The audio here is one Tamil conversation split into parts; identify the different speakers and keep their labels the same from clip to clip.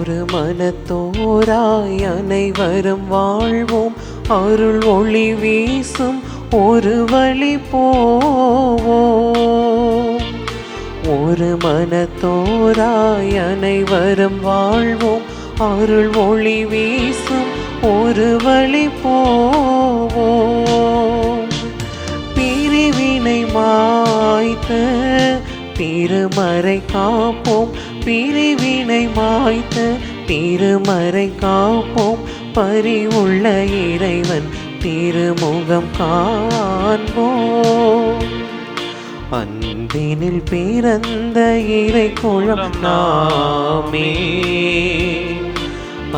Speaker 1: ஒரு மனத்தோராய் அனைவரும் வாழ்வோம், அருள் ஒளி வீசும் ஒரு வழி போவோம். ஒரு மனத்தோராய் அனைவரும் வாழ்வோம், அருள் ஒளி வீசும் ஒரு வழி போவோம். பிரிவினை மாய்த்து திருமறை காப்போம், பிரிவினை மாய்த்து திருமறை காப்போம். பரிவுள்ள இறைவன் திருமுகம் காண்போம். அன்பினில் பிறந்த இறை குலம் நாமே,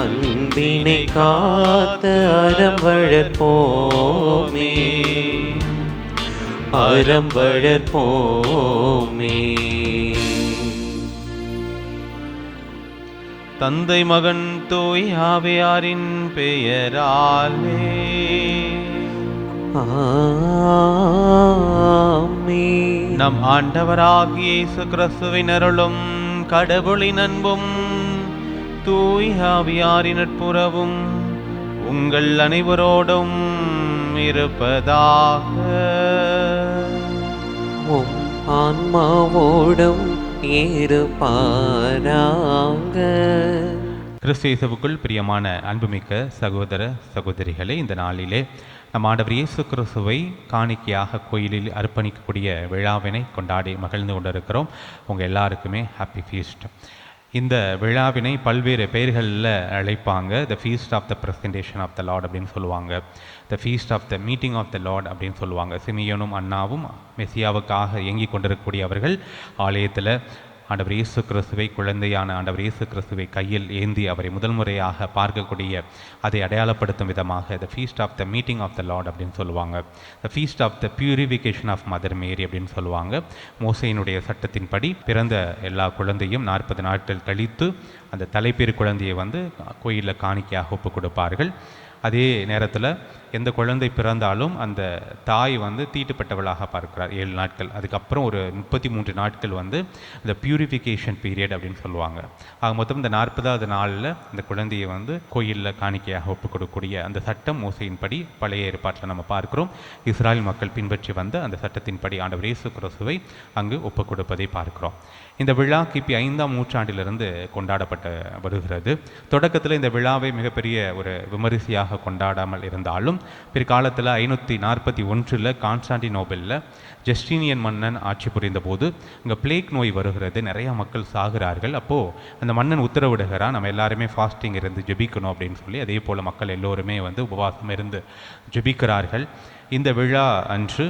Speaker 1: அன்பினை காத்த அறம் வளர்ப்போமே, அறம் வளர்ப்போமே.
Speaker 2: தந்தை மகன் தூய் ஆவியாரின் பெயராலே
Speaker 1: ஆமென்.
Speaker 2: நம் ஆண்டவராகிய இயேசு கிறிஸ்துவின் அருளும் கடவுளின் அன்பும் தூய் ஆவியாரின் நட்புறவும் உங்கள் அனைவரோடும் இருப்பதாக.
Speaker 1: உம் ஆன்மாவோடும் இருப்பாராக.
Speaker 2: கிறிஸ்து இயேசுவுக்குள் பிரியமான அன்புமிக்க சகோதர சகோதரிகளே, இந்த நாளிலே நம் ஆண்டவர் இயேசு கிறிஸ்துவை காணிக்கையாக கோயிலில் அர்ப்பணிக்கக்கூடிய விழாவினை கொண்டாடி மகிழ்ந்து கொண்டிருக்கிறோம். உங்கள் எல்லாருக்குமே ஹாப்பி ஃபீஸ்ட். இந்த விழாவினை பல்வேறு பெயர்களில் அழைப்பாங்க. The feast of the presentation of the Lord அப்படின்னு சொல்லுவாங்க, the feast of the meeting of the Lord அப்படின்னு சொல்லுவாங்க. சிமியோனும் அன்னாவும் மெசியாவுக்காக இயங்கி கொண்டிருக்கக்கூடிய அவர்கள் ஆலயத்தில் ஆண்டவர் இயேசு கிறிஸ்துவை, குழந்தையான ஆண்டவர் இயேசு கிறிஸ்துவை கையில் ஏந்தி அவரை முதல் முறையாக பார்க்கக்கூடிய அதை அடையாளப்படுத்தும் விதமாக the feast of the meeting of the Lord அப்படின்னு சொல்லுவாங்க. The feast of the purification of mother Mary அப்படின்னு சொல்லுவாங்க. மோசையினுடைய சட்டத்தின்படி பிறந்த எல்லா குழந்தையும் 40 நாட்கள் கழித்து அந்த தலைப்பேறு குழந்தையை கோயிலில் காணிக்கையாக ஒப்பு கொடுப்பார்கள். அதே நேரத்தில் எந்த குழந்தை பிறந்தாலும் அந்த தாய் தீட்டுப்பட்டவளாக பார்க்கிறார் 7 நாட்கள். அதுக்கப்புறம் ஒரு 33 நாட்கள் இந்த பியூரிஃபிகேஷன் பீரியட் அப்படின்னு சொல்லுவாங்க. ஆக மொத்தம் இந்த 40வது நாளில் இந்த குழந்தையை கோயிலில் காணிக்கையாக ஒப்பு கொடுக்கக்கூடிய அந்த சட்டம் மோசையின்படி பழைய ஏற்பாட்டில் நம்ம பார்க்கிறோம். இஸ்ராயல் மக்கள் பின்பற்றி வந்த அந்த சட்டத்தின்படி ஆண்டவர் இயேசு கிறிஸ்துவை அங்கு ஒப்பு கொடுப்பதை பார்க்கிறோம். இந்த விழா கிபி 5ஆம் நூற்றாண்டிலிருந்து கொண்டாடப்பட்டு வருகிறது. தொடக்கத்தில் இந்த விழாவை மிகப்பெரிய ஒரு விமரிசையாக கொண்டாடாமல் இருந்தாலும் பிற்காலத்தில் 541 கான்ஸ்டாண்டினோபிளில் ஜஸ்டீனியன் மன்னன் ஆட்சி புரிந்த போது இங்கே பிளேக் நோய் வருகிறது, நிறையா மக்கள் சாகிறார்கள். அப்போது அந்த மன்னன் உத்தரவிடுகிறான், நம்ம எல்லாருமே ஃபாஸ்டிங் இருந்து ஜெபிக்கணும் அப்படின்னு சொல்லி. அதே போல் மக்கள் எல்லோருமே உபவாசம் இருந்து ஜெபிக்கிறார்கள். இந்த விழா அன்று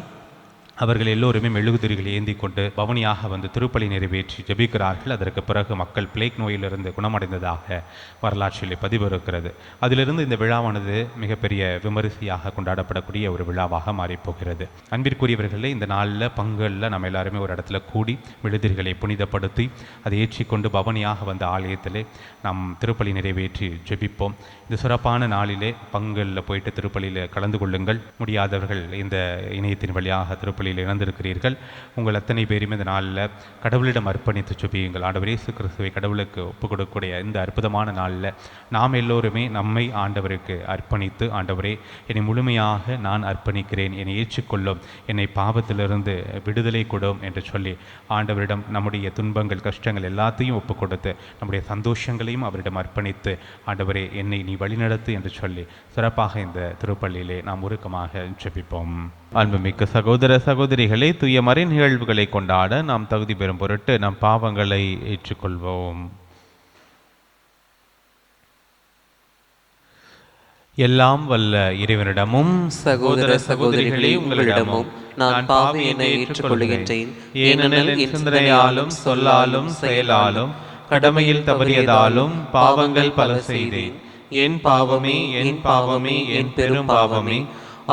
Speaker 2: அவர்கள் எல்லோருமே மெழுகுதிரிகளை ஏந்தி கொண்டு பவனியாக திருப்பலி நிறைவேற்றி ஜெபிக்கிறார்கள். அதற்கு பிறகு மக்கள் பிளேக் நோயிலிருந்து குணமடைந்ததாக வரலாற்றில் பதிவு இருக்கிறது. அதிலிருந்து இந்த விழாவானது மிகப்பெரிய விமரிசையாக கொண்டாடப்படக்கூடிய ஒரு விழாவாக மாறிப்போகிறது. அன்பிற்குரியவர்களே, இந்த நாளில் பங்குகளில் நம்ம எல்லாருமே ஒரு இடத்துல கூடி மெழுகுதிரிகளை புனிதப்படுத்தி அதை ஏற்றிக்கொண்டு பவனியாக ஆலயத்திலே நாம் திருப்பலி நிறைவேற்றி ஜெபிப்போம். இந்த சிறப்பான நாளிலே பங்குகளில் போயிட்டு திருப்பலியில் கலந்து கொள்ளுங்கள். முடியாதவர்கள் இந்த இணையத்தின் வழியாக திருப்பலி இணைந்திருக்கிறீர்கள். உங்கள் அத்தனை பேருமே இந்த நாளில் கடவுளிடம் அர்ப்பணித்து ஜெபியுங்கள். ஆண்டவர் இயேசு கிறிஸ்துவை கடவுளுக்கு ஒப்புக் கொடுக்கக்கூடிய இந்த அற்புதமான நாளில் நாம் எல்லோருமே நம்மை ஆண்டவருக்கு அர்ப்பணித்து, ஆண்டவரே என்னை முழுமையாக நான் அர்ப்பணிக்கிறேன், என்னை ஏற்றுக்கொள்ளும், என்னை பாவத்திலிருந்து விடுதலை கொடும் என்று சொல்லி ஆண்டவரிடம் நம்முடைய துன்பங்கள் கஷ்டங்கள் எல்லாத்தையும் ஒப்புக் கொடுத்து நம்முடைய சந்தோஷங்களையும் அவரிடம் அர்ப்பணித்து, ஆண்டவரே என்னை நீ வழிநடத்து என்று சொல்லி சிறப்பாக இந்த திருப்பள்ளியிலே நாம் உருக்கமாக ஜெபிப்போம். அன்புமிக்க சகோதர சகோதரிகளே, தூய மறை நிகழ்வுகளை கொண்டாட நாம் தகுதி பெறும் பொருட்டு நம் பாவங்களை ஏற்றுக்கொள்வோம். எல்லாம் வல்ல இறைவனிடமும்
Speaker 1: சகோதர சகோதரிகளே உங்களிடமும் நான் பாவியனை ஏற்றுக்கொள்கின்றேன். ஏனெனில் என் சிந்தனையாலும் சொல்லாலும் செயலாலும் கடமையில் தவறியதாலும் பாவங்கள் பல செய்தேன். என் பாவமே, என் பாவமே, என் பெரும் பாவமே.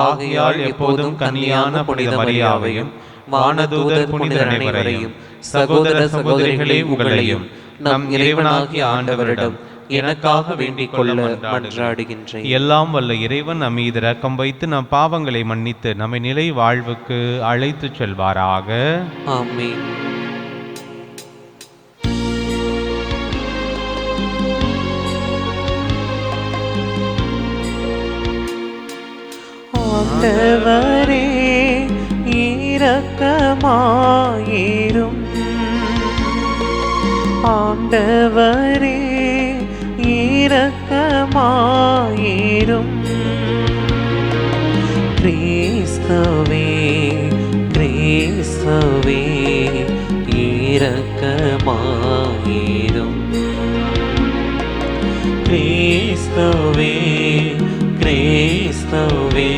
Speaker 1: ஆகையால் எப்போதும் கன்னியான புனித மரியாவையும் வானதூதர் புனிதர் அனைவரையும் சகோதர சகோதரிகளே உங்களையும் நம் இறைவனாகிய ஆண்டவரிடம் எனக்காக வேண்டிக் கொள்ள மன்றாடுகின்றேன்.
Speaker 2: எல்லாம் வல்ல இறைவன் நம் மீது இரக்கம் வைத்து நம் பாவங்களை மன்னித்து நம்மை நிலை வாழ்வுக்கு அழைத்து செல்வாராக.
Speaker 1: ஆமென். ஆண்டவரே இரக்கமாயிரும். ஆண்டவரே இரக்கமாயிரும். கிறிஸ்துவே கிறிஸ்துவே இரக்கமாயிரும். கிறிஸ்துவே கிறிஸ்துவே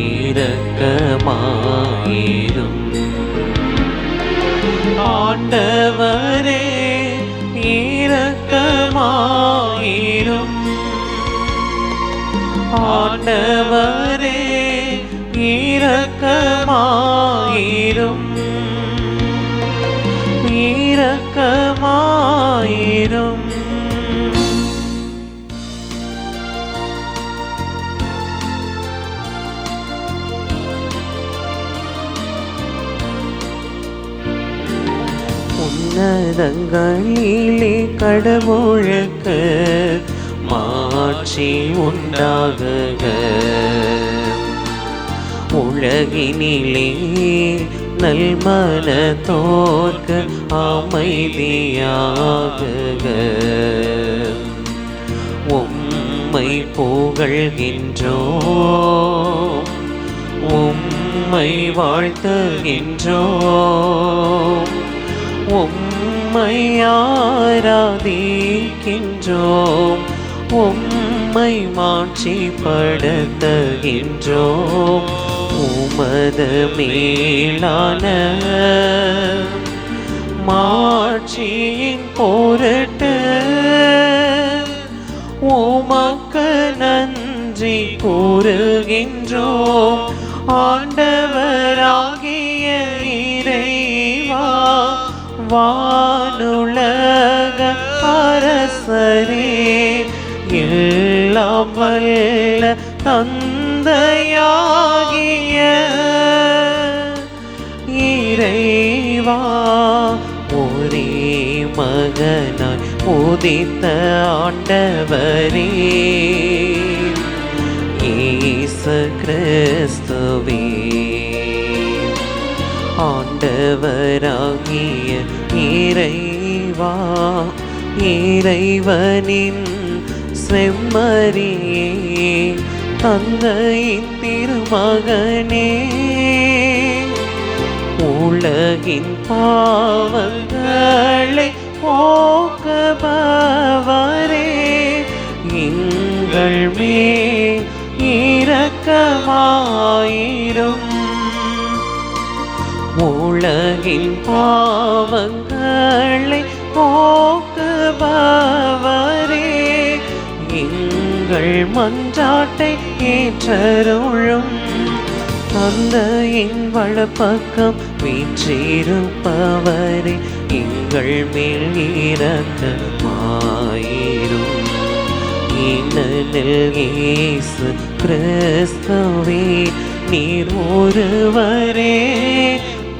Speaker 1: இரக்கமாயிரும். ஆண்டவரே இரக்கமாயிரும். ஆண்டவரே இரக்கமாயிரும். இரக்கமாயிரும். உன்னதங்களிலே கடவுளுக்கு மாட்சி உண்டாகுக. உலகினிலே நல்மனத்தோர்க்கு அமைதியாகுக. உம்மை புகழ்கின்றோம், உம்மை வாழ்த்துகின்றோம், உம்மை ஆராதிக்கின்றோம், உம்மை மாட்சிப்படுத்துகின்றோம். உமது மேலான மாட்சியின் பொருட்டு உமக்கு நன்றி கூறுகின்றோம். ஆண்டவராகிய இறைவா, வானுலக அரசரே, எல்லாம் வல்ல தந்தையாகிய இறைவா, ஒரே மகனாய் உதித்த ஆண்டவரே, இயேசு கிறிஸ்துவே, ஆண்டவராகிய இறைவா, இறைவனின் செம்மறியே, தந்தையின் திருமகனே, உலகின் பாவங்களை போக்குபவரே, எங்கள் மேல் இரக்கமாயிரும். உலகின் பாவங்களை போக்குபவரே, எங்கள் மன்றாட்டை ஏற்றருளும். தந்தையின் வலப்பக்கம் வீற்றிருப்பவரே, எங்கள் மேல் இரக்கமாயிரும். ஏனெனில் இயேசு கிறிஸ்துவே, நீர் ஒருவரே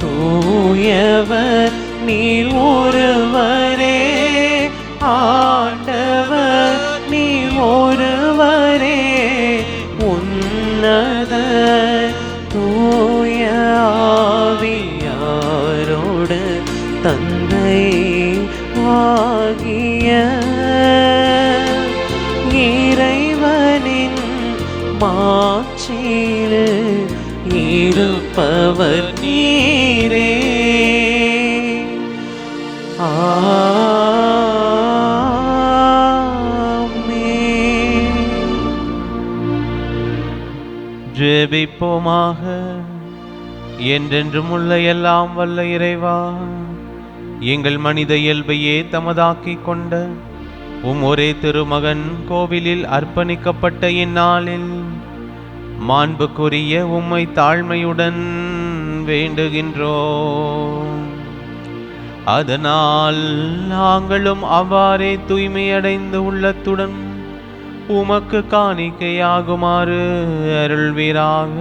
Speaker 1: தூயவர், நீர் ஒருவரே ஆண்டவர், நீர் ஒருவரே உன்னத தூய ஆவியாரோடு தந்தை ஆகிய இறைவனின் மாட்சியில் இருப்பவர் நீரே. ஆமென்.
Speaker 2: ஜெபிப்போமாக. என்றென்றும் உள்ள எல்லாம் வல்ல இறைவா, எங்கள் மனித இயல்பையே தமதாக்கிக் கொண்ட ஒரே திருமகன் கோவிலில் அர்ப்பணிக்கப்பட்ட இந்நாளில் மாண்புக்குரிய உம்மை தாழ்மையுடன் வேண்டுகின்றோம். அதனால் நாங்களும் அவ்வாறே தூய்மையடைந்து உள்ளத்துடன் உமக்கு காணிக்கையாகுமாறு அருள்வீராக.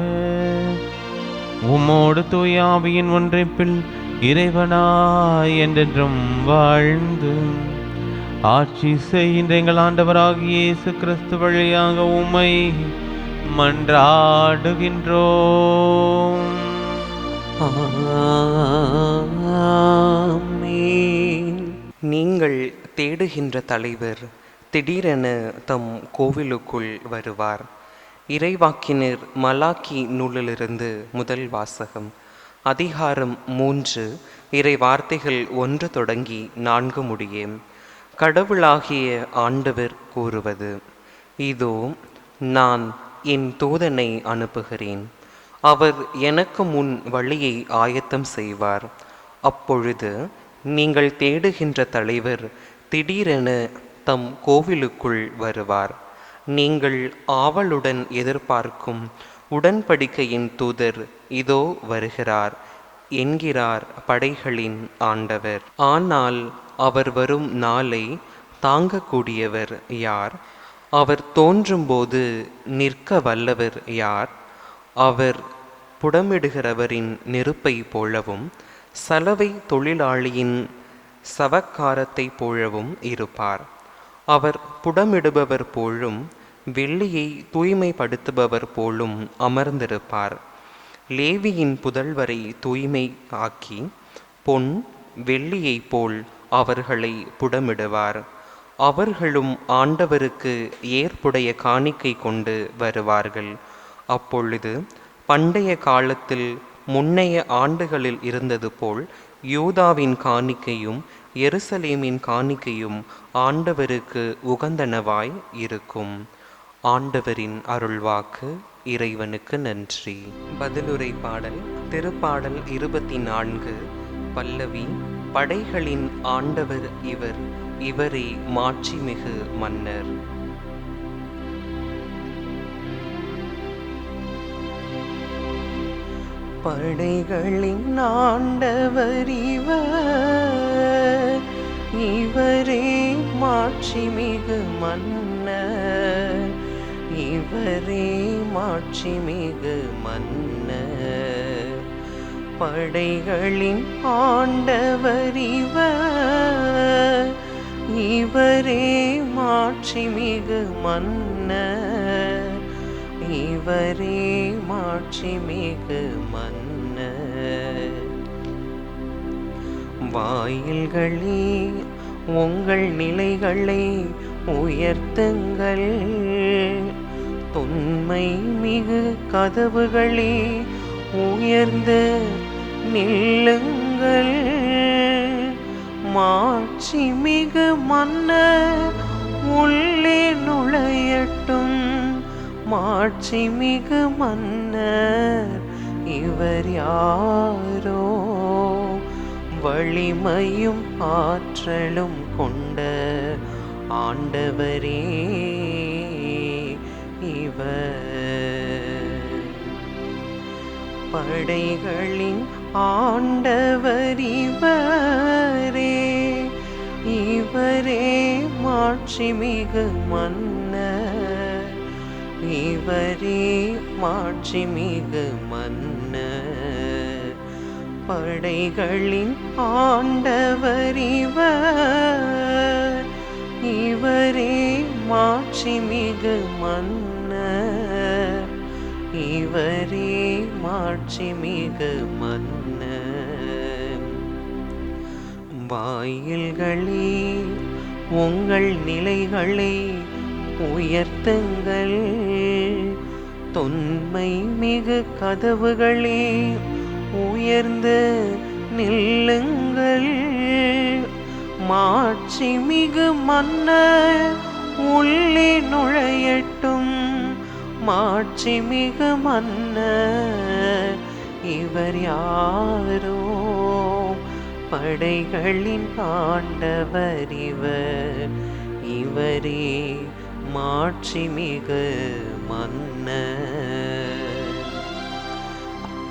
Speaker 2: உம்மோடு தூய ஆவியின் ஒன்றைப்பில் இறைவனாய் என்றென்றும் வாழ்ந்து ஆட்சி செய்கின்ற எங்கள் ஆண்டவராகிய இயேசு கிறிஸ்து வழியாக உம்மை மன்றாடுகின்றோம்.
Speaker 1: ஆமென்.
Speaker 3: நீங்கள் தேடுகின்ற தலைவர் திடீரென தம் கோவிலுக்குள் வருவார். இறைவாக்கினர் மலாக்கி நூலிலிருந்து முதல் வாசகம். அதிகாரம் 3, இறை வார்த்தைகள் 1 தொடங்கி 4 முடிய. கடவுளாகிய ஆண்டவர் கூறுவது: இதோ நான் என் தூதனை அனுப்புகிறேன். அவர் எனக்கு முன் வழியை ஆயத்தம் செய்வார். அப்பொழுது நீங்கள் தேடுகின்ற தலைவர் திடீரென தம் கோவிலுக்குள் வருவார். நீங்கள் ஆவலுடன் எதிர்பார்க்கும் உடன்படிக்கையின் தூதர் இதோ வருகிறார் என்கிறார் படைகளின் ஆண்டவர். ஆனால் அவர் வரும் நாளை தாங்கக்கூடியவர் யார்? அவர் தோன்றும்போது நிற்க வல்லவர் யார்? அவர் புடமிடுகிறவரின் நெருப்பை போலவும் சலவை தொழிலாளியின் சவக்காரத்தை போலவும் இருப்பார். அவர் புடமிடுபவர் போலும் வெள்ளியை தூய்மைப்படுத்துபவர் போலும் அமர்ந்திருப்பார். லேவியின் புதல்வரை தூய்மை ஆக்கி பொன் வெள்ளியைப் போல் அவர்களை புடமிடுவார். அவர்களும் ஆண்டவருக்கு ஏற்புடைய காணிக்கை கொண்டு வருவார்கள். அப்பொழுது பண்டைய காலத்தில் முன்னைய ஆண்டுகளில் இருந்தது போல் யூதாவின் காணிக்கையும் எருசலேமின் காணிக்கையும் ஆண்டவருக்கு உகந்தனவாய் இருக்கும். ஆண்டவரின் அருள்வாக்கு. இறைவனுக்கு நன்றி. பதிலுரை பாடல். திருப்பாடல் 24. பல்லவி. படைகளின் ஆண்டவர் இவர், இவரே மாட்சிமிகு மன்னர். படைகளின் ஆண்டவர் இவர், இவரே மாட்சிமிகு மன்னர், இவரே மாட்சிமிகு மன்னர். படைகளின் ஆண்டவர் இவர், இவரே மாட்சிமிகு மன்னர், இவரே மாட்சிமிகு மன்னர். வாயில்களே உங்கள் நிலைகளை உயர்த்துங்கள், தொன்மை மிகு கதவுகளே உயர்ந்து நில்லுங்கள். மாட்சிமிகு மன்னர் உள்ளே நுழையட்டும், மாட்சிமிகு மன்னர் இவர் யாரோ? வலிமையும் ஆற்றலும் கொண்ட ஆண்டவரே இவர். படைகளின் ஆண்டவர் இவரே, இவரே மாட்சிமிகு மன்னர், இவரே மாட்சிமிகு மன்னர். படைகளின் ஆண்டவர் இவர், இவரே மாட்சிமிகு மன்னர், இவரே மாட்சிமிகு மன்னர். வாயில்களே உங்கள் நிலைகளை உயர்த்துங்கள், தொன்மை மிகு கதவுகளே உயர்ந்து நில்லுங்கள். மாட்சிமிகு மன்னர் உள்ளே நுழையட்டும், மாட்சிமிகு மன்னர் இவர் யாரோ? படைகளின் ஆண்டவர் இவர், இவரே மாட்சிமிகு மன்னர்.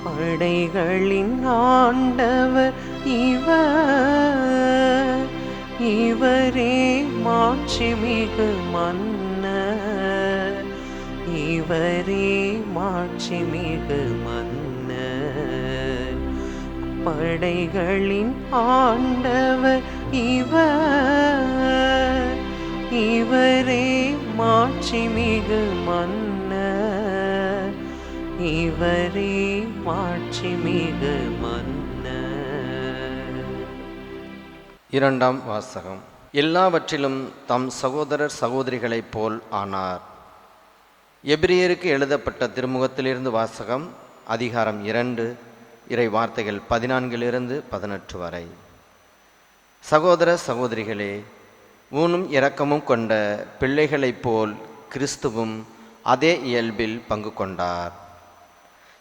Speaker 3: படைகளின் ஆண்டவர் இவர், இவரே மாட்சிமிகு மன்னர், இவரே மாட்சிமிகு மன்னர். படைகளின் ஆண்டவர் இவர், இவரே மாட்சிமிகு மன்னர், இவரே மாட்சிமிகு மன்னர்.
Speaker 4: இரண்டாம் வாசகம். எல்லாவற்றிலும் தம் சகோதரர் சகோதரிகளைப் போல் ஆனார். எபிரியருக்கு எழுதப்பட்ட திருமுகத்திலிருந்து வாசகம். அதிகாரம் 2, இறை வார்த்தைகள் 14-18 வரை. சகோதர சகோதரிகளே, ஊனும் இரக்கமும் கொண்ட பிள்ளைகளைப் போல் கிறிஸ்துவும் அதே இயல்பில் பங்கு கொண்டார்.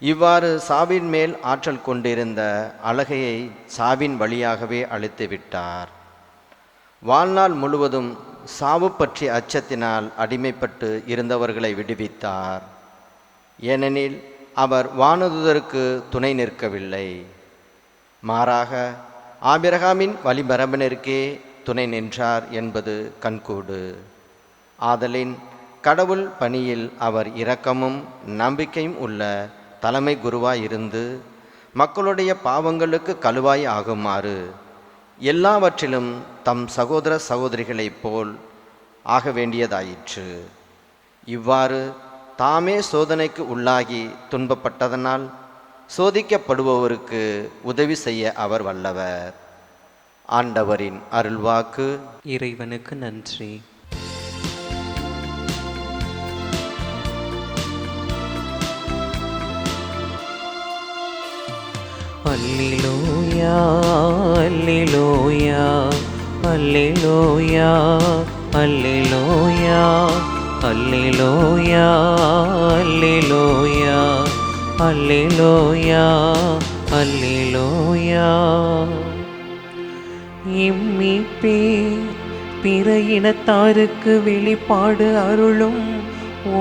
Speaker 4: இவ்வாறு சாவின் மேல் ஆற்றல் கொண்டிருந்த அலகையை சாவின் வழியாகவே அழித்து விட்டார். வாழ்நாள் முழுவதும் சாவு பற்றிய அச்சத்தினால் அடிமைப்பட்டு இருந்தவர்களை விடுவித்தார். ஏனெனில் அவர் வானதுதருக்கு துணை நிற்கவில்லை, மாறாக ஆபிரகாமின் வழிமரபினருக்கே துணை நின்றார் என்பது கண்கூடு. ஆதலின் கடவுள் பணியில் அவர் இரக்கமும் நம்பிக்கையும் உள்ள தலைமை குருவாய் இருந்து மக்களுடைய பாவங்களுக்கு கழுவாய் ஆகுமாறு எல்லாவற்றிலும் தம் சகோதர சகோதரிகளைப் போல் ஆக வேண்டியதாயிற்று. இவ்வாறு தாமே சோதனைக்கு உள்ளாகி துன்பப்பட்டதனால் சோதிக்கப்படுபவருக்கு உதவி செய்ய அவர் வல்லவர். ஆண்டவரின் அருள்வாக்கு.
Speaker 3: இறைவனுக்கு நன்றி. அல்லேலூயா அல்லேலூயா அல்லேலூயா அல்லேலூயா அல்லேலூயா அல்லேலூயா அல்லேலூயா அல்லேலூயா. இம்மீட்பே பிற இனத்தாருக்கு வெளிப்பாடு அருளும்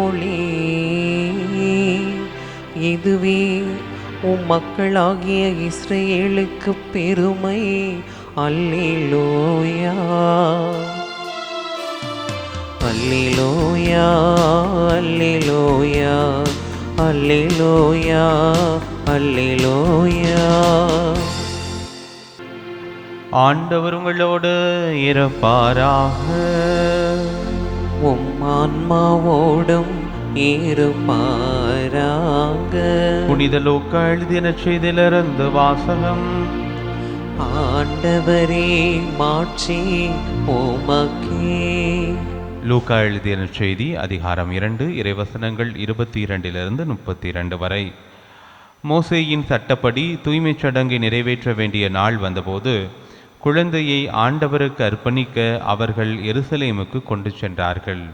Speaker 3: ஒளி. இதுவே உம் மக்களாகிய இஸ்ரேலுக்கு பெருமை. அல்லேலூயா அல்லேலூயா அல்லேலூயா அல்லேலூயா அல்லேலூயா.
Speaker 2: ஆண்டவர் உங்களோடு இருப்பாராக.
Speaker 3: உம் ஆன்மாவோடும் இருப்பாராக.
Speaker 2: புனித லூக்கா எழுதிய நற்செய்தியிலிருந்து வாசகம்.
Speaker 3: ஆண்டவரே மாட்சி உமக்கே.
Speaker 2: லூக்கா எழுதிய நற்செய்தி அதிகாரம் 2 இறைவசனங்கள் 22-32 வரை. மோசேயின் சட்டப்படி தூய்மைச் சடங்கை நிறைவேற்ற வேண்டிய நாள் வந்தபோது குழந்தையை ஆண்டவருக்கு அர்ப்பணிக்க அவர்கள் எருசலேமுக்கு கொண்டு சென்றார்கள்.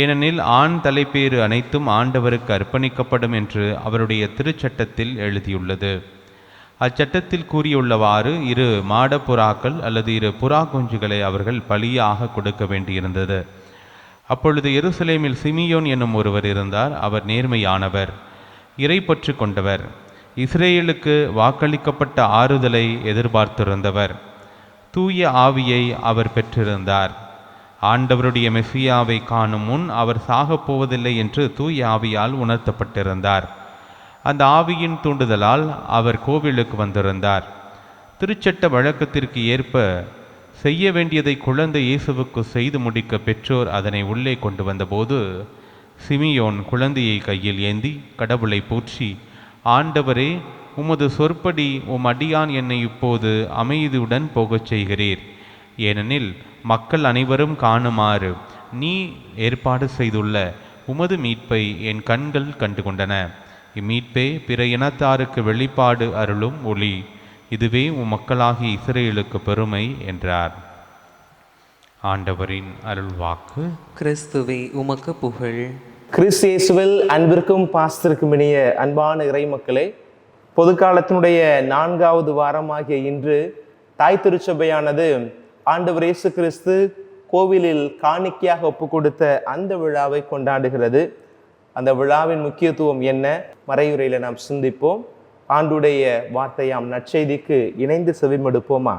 Speaker 2: ஏனெனில் ஆண் தலைப்பேறு அனைத்தும் ஆண்டவருக்கு அர்ப்பணிக்கப்படும் என்று அவருடைய திருச்சட்டத்தில் எழுதியுள்ளது. அச்சட்டத்தில் கூறியுள்ளவாறு 2 மாடப்புறாக்கள் அல்லது 2 புறா குஞ்சுகளை அவர்கள் பலியாக கொடுக்க வேண்டியிருந்தது. அப்பொழுது எருசலேமில் சிமியோன் என்னும் ஒருவர் இருந்தார். அவர் நேர்மையானவர், இறைப்பற்று கொண்டவர், இஸ்ரேலுக்கு வாக்களிக்கப்பட்ட ஆறுதலை எதிர்பார்த்திருந்தவர். தூய ஆவியை அவர் பெற்றிருந்தார். ஆண்டவருடைய மெசியாவை காணும் முன் அவர் சாகப் போவதில்லை என்று தூய ஆவியால் உணர்த்தப்பட்டிருந்தார். அந்த ஆவியின் தூண்டுதலால் அவர் கோவிலுக்கு வந்திருந்தார். திருச்சட்ட வழக்கத்திற்கு ஏற்ப செய்ய வேண்டியதை குழந்தை இயேசுவுக்கு செய்து முடிக்க பெற்றோர் அதனை உள்ளே கொண்டு வந்தபோது சிமியோன் குழந்தையை கையில் ஏந்தி கடவுளை போற்றி, ஆண்டவரே, உமது சொற்படி உம் அடியான் என்னை இப்போது அமைதியுடன் போகச் செய்கிறீர். ஏனெனில் மக்கள் அனைவரும் காணுமாறு நீ ஏற்பாடு செய்துள்ள உமது மீட்பை என் கண்கள் கண்டுகொண்டன. இம்மீட்பே பிற இனத்தாருக்கு வெளிப்பாடு அருளும் ஒளி. இதுவே உம் மக்களாகிய இஸ்ரேலுக்கு பெருமை என்றார். ஆண்டவரின் அருள்வாக்கு.
Speaker 3: கிறிஸ்துவே உமக்கு புகழ்.
Speaker 5: கிறிஸ்து இயேசுவில் அன்பிற்கும் பாசத்திற்கும் இணைய அன்பான இறை மக்களே, பொதுக்காலத்தினுடைய 4வது வாரமாகிய இன்று தாய் திருச்சபையானது ஆண்டவர் இயேசு கிறிஸ்து கோவிலில் காணிக்கையாக ஒப்பு கொடுத்த அந்த விழாவை கொண்டாடுகிறது. அந்த விழாவின் முக்கியத்துவம் என்ன? மறையுரையில் நாம் சிந்திப்போம். ஆண்டுடைய வார்த்தையாம் நற்செய்திக்கு இணைந்து செவிமடுப்போமா?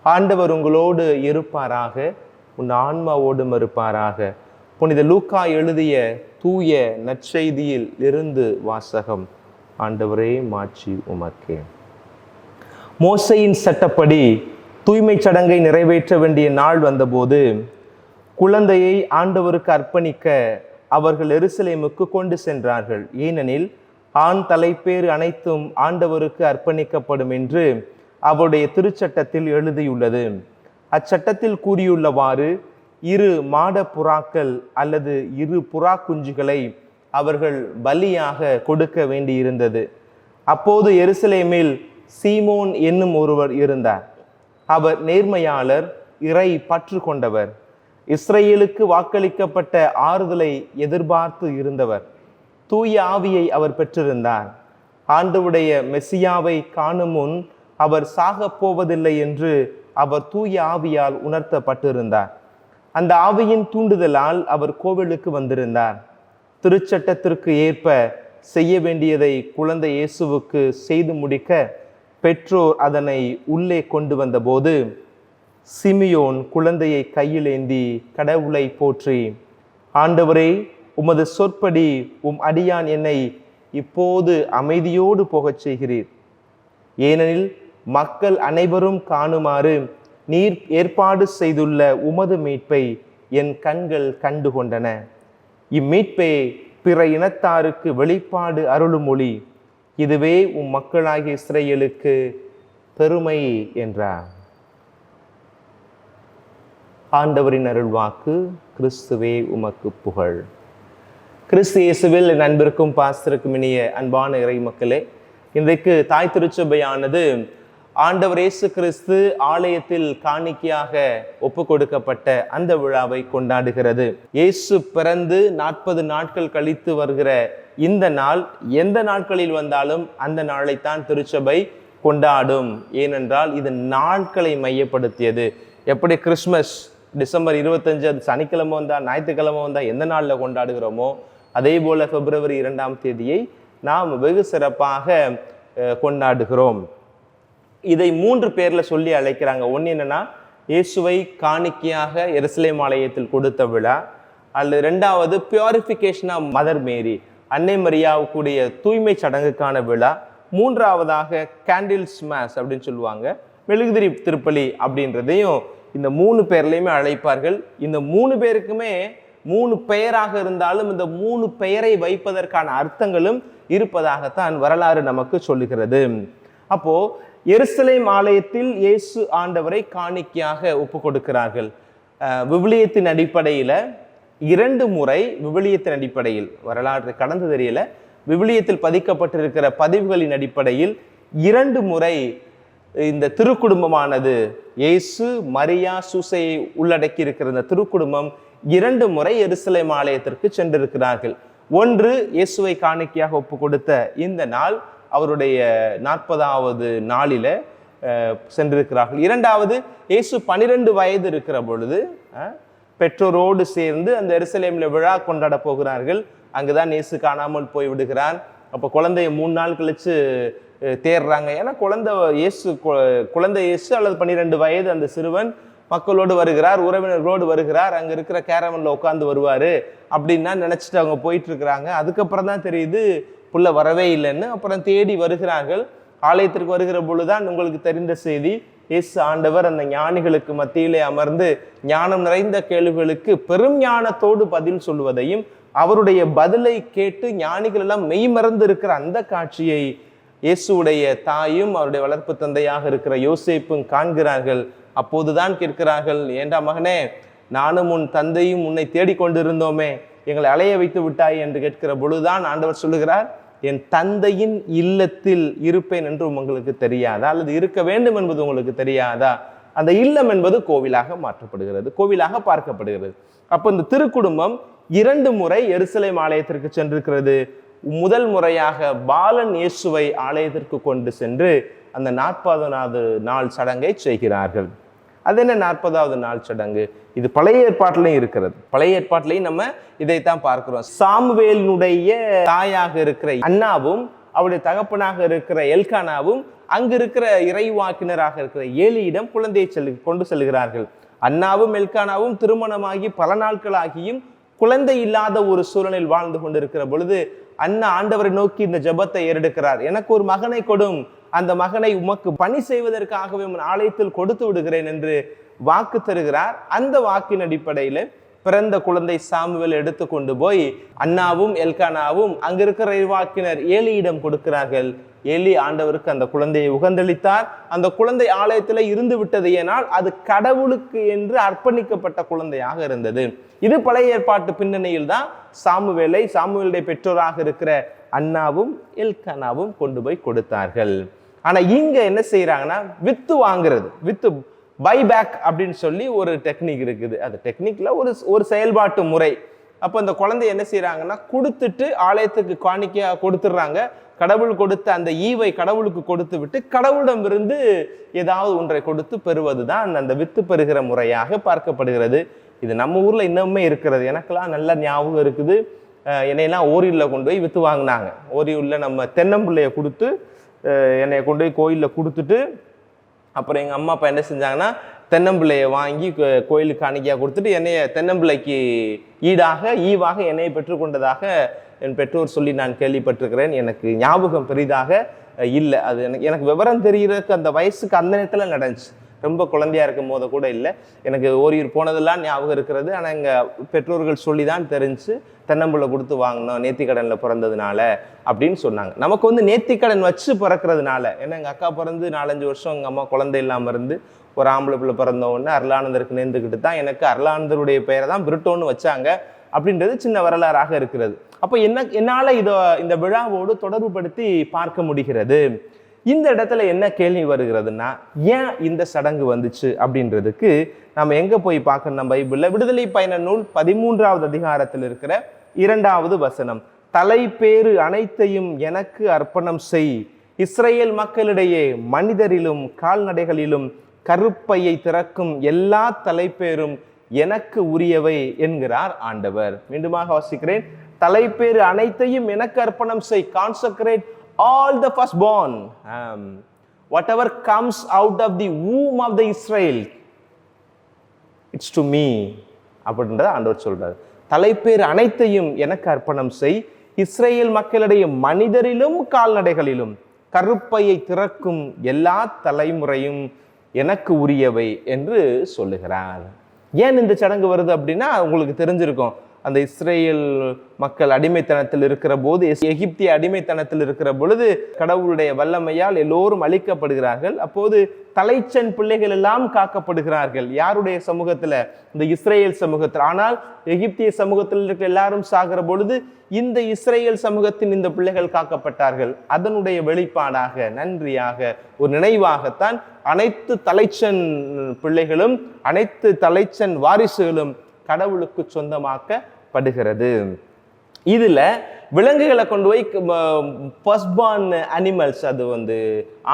Speaker 5: ஆண்டவர் உங்களோடு இருப்பாராக, உன் ஆன்மாவோடும் இருப்பாராக. புனித லூக்கா எழுதிய தூய நற்செய்தியில் இருந்து வாசகம். ஆண்டவரே மாட்சி உமக்கே. மோசேயின் சட்டப்படி தூய்மை சடங்கை நிறைவேற்ற வேண்டிய நாள் வந்தபோது குழந்தையை ஆண்டவருக்கு அர்ப்பணிக்க அவர்கள் எருசலேமுக்கு கொண்டு சென்றார்கள். ஏனெனில் ஆண் தலைப்பேறு அனைத்தும் ஆண்டவருக்கு அர்ப்பணிக்கப்படும் என்று அவருடைய திருச்சட்டத்தில் எழுதியுள்ளது. அச்சட்டத்தில் கூறியுள்ளவாறு 2 மாட புறாக்கள் அல்லது 2 புறா குஞ்சுகளை அவர்கள் பலியாக கொடுக்க வேண்டியிருந்தது. அப்போது எருசலேமில் சீமோன் என்னும் ஒருவர் இருந்தார். அவர் நேர்மையாளர், இறை பற்று கொண்டவர், இஸ்ரேலுக்கு வாக்களிக்கப்பட்ட ஆறுதலை எதிர்பார்த்து இருந்தவர். தூய ஆவியை அவர் பெற்றிருந்தார். ஆண்டவருடைய மெசியாவை காணும் முன் அவர் சாகப் போவதில்லை என்று அவர் தூய ஆவியால் உணர்த்தப்பட்டிருந்தார். அந்த ஆவியின் தூண்டுதலால் அவர் கோவிலுக்கு வந்திருந்தார். திருச்சட்டத்திற்கு ஏற்ப செய்ய வேண்டியதை குழந்தை இயேசுவுக்கு செய்து முடிக்க பெற்றோர் அதனை உள்ளே கொண்டு வந்தபோது சிமியோன் குழந்தையை கையில் ஏந்தி கடவுளை போற்றி, ஆண்டவரே, உமது சொற்படி அடியான் என்னை இப்போது அமைதியோடு போகச் செய்கிறீர். ஏனெனில் மக்கள் அனைவரும் காணுமாறு நீர் ஏற்பாடு செய்துள்ள உமது மீட்பை என் கண்கள் கண்டுகொண்டன. இம்மீட்பே பிற இனத்தாருக்கு வெளிப்பாடு அருளும் மொழி. இதுவே மக்களாகிய இஸ்ரேலுக்கு பெருமை என்றார். ஆண்டவரின் அருள்வாக்கு. கிறிஸ்துவே உமக்கு புகழ். கிறிஸ்து இயேசுவில் நண்பருக்கும் பாஸ்தருக்கும் இனிய அன்பான இறை மக்களே, இன்றைக்கு தாய் திருச்சபையானது ஆண்டவர் இயேசு கிறிஸ்து ஆலயத்தில் காணிக்கையாக ஒப்பு கொடுக்கப்பட்ட அந்த விழாவை கொண்டாடுகிறது. இயேசு பிறந்து 40 நாட்கள் கழித்து வருகிற இந்த நாள் எந்த நாட்களில் வந்தாலும் அந்த நாளைத்தான் திருச்சபை கொண்டாடும். ஏனென்றால் இது நாட்களை மையப்படுத்தியது. எப்படி கிறிஸ்மஸ் டிசம்பர் 25 அது சனிக்கிழமை வந்தா ஞாயிற்றுக்கிழமை வந்தா எந்த நாளில் கொண்டாடுகிறோமோ அதே போல பிப்ரவரி 2ஆம் தேதியை நாம் வெகு சிறப்பாக கொண்டாடுகிறோம். இதை 3 பேர்ல சொல்லி அழைக்கிறாங்க. ஒன்று என்னன்னா, இயேசுவை காணிக்கையாக எருசலேம் ஆலயத்தில் கொடுத்த விழா, அல்லது 2வது பியூரிஃபிகேஷன் ஆஃப் மதர் மேரி, அன்னை மரியாவுக்குரிய தூய்மை சடங்குக்கான விழா, 3வதாக கேண்டில்ஸ் மாஸ் அப்படின்னு சொல்லுவாங்க, மெழுகுதிரி திருப்பலி அப்படின்றதையும் இந்த 3 பேர்லையுமே அழைப்பார்கள். இந்த 3 பேருக்குமே 3 பெயராக இருந்தாலும் இந்த 3 பெயரை வைப்பதற்கான அர்த்தங்களும் இருப்பதாகத்தான் வரலாறு நமக்கு சொல்லுகிறது. அப்போ எருசலேம் ஆலயத்தில் இயேசு ஆண்டவரை காணிக்கையாக ஒப்பு கொடுக்கிறார்கள். விவிலியத்தின் அடிப்படையில் 2 முறை, விவிலியத்தின் அடிப்படையில் வரலாற்றை கடந்து தெரியல, விவிலியத்தில் பதிக்கப்பட்டிருக்கிற பதிவுகளின் அடிப்படையில் 2 முறை இந்த திருக்குடும்பமானது இயேசு மரியா சூசையை உள்ளடக்கி இருக்கிற இந்த திருக்குடும்பம் 2 முறை எருசலேம் ஆலயத்திற்கு சென்றிருக்கிறார்கள். ஒன்று இயேசுவை காணிக்கையாக ஒப்பு கொடுத்த இந்த நாள், அவருடைய 40வது நாளில சென்றிருக்கிறார்கள். 2வது இயேசு 12 வயது இருக்கிற பொழுது பெற்றோரோடு சேர்ந்து அந்த எருசலேம்ல விழா கொண்டாட போகிறார்கள். அங்குதான் இயேசு காணாமல் போய் விடுகிறார். அப்போ குழந்தைய 3 நாள் கழிச்சு தேடுறாங்க. ஏன்னா குழந்தை இயேசு அல்லது 12 வயது அந்த சிறுவன் மக்களோடு வருகிறார், உறவினர்களோடு வருகிறார், அங்கே இருக்கிற கேரவனில் உட்காந்து வருவார் அப்படின்னா நினச்சிட்டு அவங்க போயிட்டு இருக்கிறாங்க. அதுக்கப்புறம் தான் தெரியுது புள்ள வரவே இல்லைன்னு. அப்புறம் தேடி வருகிறார்கள். ஆலயத்திற்கு வருகிற பொழுதுதான் உங்களுக்கு தெரிந்த செய்தி, இயேசு ஆண்டவர் அந்த ஞானிகளுக்கு மத்தியிலே அமர்ந்து ஞானம் நிறைந்த கேள்விகளுக்கு பெரும் ஞானத்தோடு பதில் சொல்வதையும், அவருடைய பதிலை கேட்டு ஞானிகள் எல்லாம் மெய்மறந்து இருக்கிற அந்த காட்சியை இயேசுடைய தாயும் அவருடைய வளர்ப்பு தந்தையாக இருக்கிற யோசேப்பும் காண்கிறார்கள். அப்போதுதான் கேட்கிறார்கள், ஏண்டா மகனே, நானும் உன் தந்தையும் உன்னை தேடிக்கொண்டிருந்தோமே, எங்களை அலைய வைத்து விட்டாய் என்று கேட்கிற பொழுதுதான் ஆண்டவர் சொல்லுகிறார், என் தந்தையின் இல்லத்தில் இருப்பேன் என்று உங்களுக்கு தெரியாதா, அல்லது இருக்க வேண்டும் என்பது உங்களுக்கு தெரியாதா? அந்த இல்லம் என்பது கோவிலாக மாற்றப்படுகிறது, கோவிலாக பார்க்கப்படுகிறது. அப்போ இந்த திருக்குடும்பம் 2 முறை எருசலேம் ஆலயத்திற்கு சென்றிருக்கிறது. முதல் முறையாக பாலன் இயேசுவை ஆலயத்திற்கு கொண்டு சென்று அந்த 40வது நாள் சடங்கை செய்கிறார்கள். அது என்ன 40வது நாள் சடங்கு? இது பழைய ஏற்பாட்டிலையும் இருக்கிறது. பழைய ஏற்பாட்டிலையும் நம்ம இதைத்தான் பார்க்கிறோம். சாமுவேலினுடைய தாயாக இருக்கிற அன்னாவும் அவருடைய தகப்பனாக இருக்கிற எல்கானாவும் அங்கு இருக்கிற இறைவாக்கினராக இருக்கிற ஏலியிடம் குழந்தையை கொண்டு செல்கிறார்கள். அன்னாவும் எல்கானாவும் திருமணமாகி பல நாட்களாகியும் குழந்தை இல்லாத ஒரு சூழலில் வாழ்ந்து கொண்டிருக்கிற பொழுது அண்ணா ஆண்டவரை நோக்கி இந்த ஜெபத்தை ஏறெடுக்கிறார், எனக்கு ஒரு மகனை கொடும், அந்த மகனை உமக்கு பணி செய்வதற்காகவே ஆலயத்தில் கொடுத்து விடுகிறேன் என்று வாக்கு தருகிறார். அந்த வாக்கின் அடிப்படையில் பிறந்த குழந்தை சாமுவேல் எடுத்து கொண்டு போய் அன்னாவும் எல்கானாவும் அங்க இருக்கிற இறைவாக்கினர் ஏலியிடம் கொடுக்கிறார்கள். ஏலி ஆண்டவருக்கு அந்த குழந்தையை உகந்தளித்தார். அந்த குழந்தை ஆலயத்தில் இருந்து விட்டது, ஏனால் அது கடவுளுக்கு என்று அர்ப்பணிக்கப்பட்ட குழந்தையாக இருந்தது. இது பழைய ஏற்பாட்டு பின்னணியில் தான் சாமுவேலுடைய பெற்றோராக இருக்கிற அன்னாவும் எல்கானாவும் கொண்டு போய் கொடுத்தார்கள். ஆனா இங்க என்ன செய்யறாங்கன்னா, வித்து வாங்குறது, வித்து பைபேக் அப்படின்னு சொல்லி ஒரு டெக்னிக் இருக்குது. அது டெக்னிக்ல ஒரு செயல்பாட்டு முறை. அப்போ அந்த குழந்தை என்ன செய்யறாங்கன்னா, கொடுத்துட்டு ஆலயத்துக்கு காணிக்கையா கொடுத்துடுறாங்க. கடவுள் கொடுத்த அந்த ஈவை கடவுளுக்கு கொடுத்து விட்டு கடவுளிடமிருந்து ஏதாவது ஒன்றை கொடுத்து பெறுவது தான் அந்த வித்து பெறுகிற முறையாக பார்க்கப்படுகிறது. இது நம்ம ஊர்ல இன்னுமே இருக்கிறது. எனக்கெல்லாம் நல்ல ஞாபகம் இருக்குது. என்னையெல்லாம் ஓரியில் கொண்டு போய் வித்து வாங்கினாங்க. ஓரியூரில் நம்ம தென்னம்பிள்ளையை கொடுத்து என்னைய கொண்டு போய் கோயிலில் கொடுத்துட்டு, அப்புறம் எங்கள் அம்மா அப்பா என்ன செஞ்சாங்கன்னா, தென்னம்பிள்ளையை வாங்கி கோயிலுக்கு காணிக்கையாக கொடுத்துட்டு என்னைய தென்னம்பிள்ளைக்கு ஈவாக என்னையை பெற்றுக்கொண்டதாக என் பெற்றோர் சொல்லி நான் கேள்விப்பட்டிருக்கிறேன். எனக்கு ஞாபகம் பெரிதாக இல்லை. அது எனக்கு விவரம் தெரிகிறதுக்கு அந்த வயசுக்கு அந்த நேரத்தில் நடந்துச்சு. ரொம்ப குழந்தையா இருக்கும் போது கூட இல்லை. எனக்கு ஓரியூர் போனதெல்லாம் ஞாபகம் இருக்கிறது. ஆனால் எங்கள் பெற்றோர்கள் சொல்லி தான் தெரிஞ்சு தென்னம்பிள்ளை கொடுத்து வாங்கினோம், நேர்த்திக்கடனில் பிறந்ததுனால அப்படின்னு சொன்னாங்க. நமக்கு வந்து நேர்த்திக்கடன் வச்சு பிறக்கிறதுனால, ஏன்னா எங்கள் அக்கா பிறந்து 4-5 வருஷம் எங்கள் அம்மா குழந்தை இல்லாமல் இருந்து ஒரு ஆம்பளை பிள்ளை பிறந்த உடனே அருளானந்தருக்கு நேர்ந்துக்கிட்டு தான் எனக்கு அருளானந்தருடைய பெயரை தான் பிரிட்டோன்னு வச்சாங்க அப்படின்றது சின்ன வரலாறாக இருக்கிறது. அப்போ என்னால் இந்த விழாவோடு தொடர்பு படுத்தி பார்க்க முடிகிறது. இந்த இடத்துல என்ன கேள்வி வருகிறதுனா, ஏன் இந்த சடங்கு வந்துச்சு அப்படின்றதுக்கு நம்ம எங்க போய் பார்க்கணும்? பைபிள்ல விடுதலை பயண நூல் 13வது அதிகாரத்தில் இருக்கிற 2வது வசனம், தலைப்பேறு அனைத்தையும் எனக்கு அர்ப்பணம் செய், இஸ்ரேல் மக்களிடையே மனிதரிலும் கால்நடைகளிலும் கருப்பையை திறக்கும் எல்லா தலைப்பேரும் எனக்கு உரியவை என்கிறார் ஆண்டவர். மீண்டுமாக வாசிக்கிறேன், தலைப்பேறு அனைத்தையும் எனக்கு அர்ப்பணம் செய், consecrate all the firstborn, whatever comes out of the womb of the Israel, it's to me அப்படின்றத ஆண்டவர் சொல்றாரு. தலைப்பேர் அனைத்தையும் எனக்கு அர்ப்பணம் செய், இஸ்ரேல் மக்களிடையே மனிதரிலும் கால்நடைகளிலும் கருப்பையை திறக்கும் எல்லா தலைமுறையும் எனக்கு உரியவை என்று சொல்லுகிறார். ஏன் இந்த சடங்கு வருது அப்படின்னா, உங்களுக்கு தெரிஞ்சிருக்கும், அந்த இஸ்ரேல் மக்கள் அடிமைத்தனத்தில் இருக்கிற போது, எகிப்திய அடிமைத்தனத்தில் இருக்கிற பொழுது கடவுளுடைய வல்லமையால் எல்லோரும் அழிக்கப்படுகிறார்கள். அப்போது தலைச்சன் பிள்ளைகள் எல்லாம் காக்கப்படுகிறார்கள். யாருடைய சமூகத்துல? இந்த இஸ்ரேல் சமூகத்தில். ஆனால் எகிப்திய சமூகத்தில் இருக்கிற எல்லாரும் சாகிற பொழுது இந்த இஸ்ரேல் சமூகத்தின் இந்த பிள்ளைகள் காக்கப்பட்டார்கள். அதனுடைய வெளிப்பாடாக, நன்றியாக, ஒரு நினைவாகத்தான் அனைத்து தலைச்சன் பிள்ளைகளும் அனைத்து தலைச்சன் வாரிசுகளும் கடவுளுக்கு சொந்தமாக்கப்படுகிறது. இதுல விலங்குகளை கொண்டு போய் ஃபர்ஸ்ட்பார்ன் அனிமல்ஸ், அது வந்து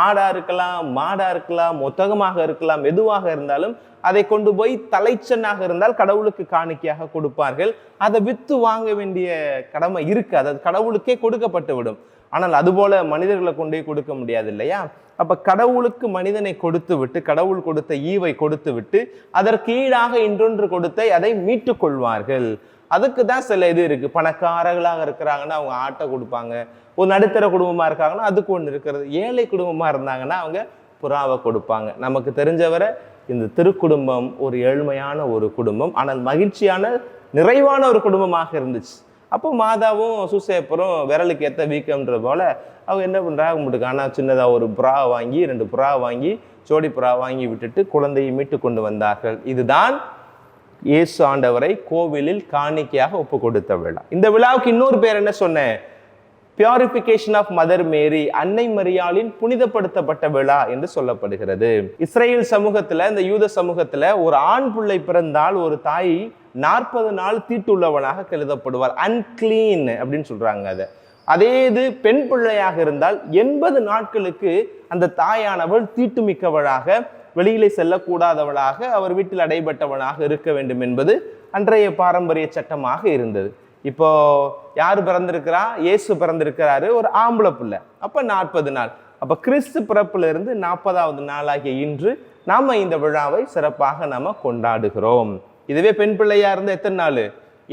Speaker 5: ஆடா இருக்கலாம், மாடா இருக்கலாம், ஒட்டகமாக இருக்கலாம், எதுவாக இருந்தாலும் அதை கொண்டு போய் தலைச்சனாக இருந்தால் கடவுளுக்கு காணிக்கையாக கொடுப்பார்கள். அதை வித்து வாங்க வேண்டிய கடமை இருக்காது, அது கடவுளுக்கே கொடுக்கப்பட்டு விடும். ஆனால் அதுபோல மனிதர்களை கொண்டே கொடுக்க முடியாது இல்லையா? அப்ப கடவுளுக்கு மனிதனை கொடுத்து விட்டு, கடவுள் கொடுத்த ஈவை கொடுத்து விட்டு, அதற்கு ஈடாக இன்னொன்று கொடுத்த அதை மீட்டு கொள்வார்கள். அதுக்கு தான் சில இது இருக்கு. பணக்காரர்களாக இருக்கிறாங்கன்னா அவங்க ஆட்டை கொடுப்பாங்க. ஒரு நடுத்தர குடும்பமா இருக்காங்கன்னா அதுக்கு ஒன்று இருக்கிறது. ஏழை குடும்பமா இருந்தாங்கன்னா அவங்க புறாவை கொடுப்பாங்க. நமக்கு தெரிஞ்சவரை இந்த திருக்குடும்பம் ஒரு ஏழ்மையான ஒரு குடும்பம், ஆனால் மகிழ்ச்சியான நிறைவான ஒரு குடும்பமாக இருந்துச்சு. அப்போ மாதாவும் சூசேப்பரும் விரலுக்கு ஏற்ற வீக்கம்ன்ற போல அவங்க என்ன பண்ணுறாங்க, முட்டுக்கான சின்னதாக ஒரு புறா வாங்கி 2 புறா வாங்கி ஜோடி புறா வாங்கி விட்டுட்டு குழந்தையை மீட்டு கொண்டு வந்தார்கள். இதுதான் இயேசு ஆண்டவரை கோவிலில் காணிக்கையாக ஒப்பு கொடுத்த விழா. இந்த விழாவுக்கு இன்னொரு பேர் என்ன சொன்னேன்? பியூரிஃபிகேஷன் ஆஃப் மதர் மேரி, அன்னை மரியாளின் புனிதப்படுத்தப்பட்ட விழா என்று சொல்லப்படுகிறது. இஸ்ரேல் சமூகத்துல, இந்த யூத சமூகத்துல ஒரு ஆண் பிள்ளை பிறந்தால் ஒரு தாய் 40 நாள் தீட்டுள்ளவனாக கருதப்படுவார். அன்கிளீன் அப்படின்னு சொல்றாங்க. அதே இது பெண் பிள்ளையாக இருந்தால் 80 நாட்களுக்கு அந்த தாயானவள் தீட்டுமிக்கவளாக, வெளியிலே செல்லக்கூடாதவளாக, அவர் வீட்டில் அடைபட்டவனாக இருக்க வேண்டும் என்பது அன்றைய பாரம்பரிய சட்டமாக இருந்தது. இப்போ யாரு பிறந்திருக்கிறா? இயேசு பிறந்திருக்கிறாரு, ஒரு ஆம்பளை பிள்ளை. அப்ப 40 நாள். அப்ப கிறிஸ்து பிறப்புல இருந்து 40வது நாளாகிய இன்று நாம இந்த விழாவை சிறப்பாக நாம கொண்டாடுகிறோம். இதுவே பெண் பிள்ளையா இருந்த எத்தனை நாள்?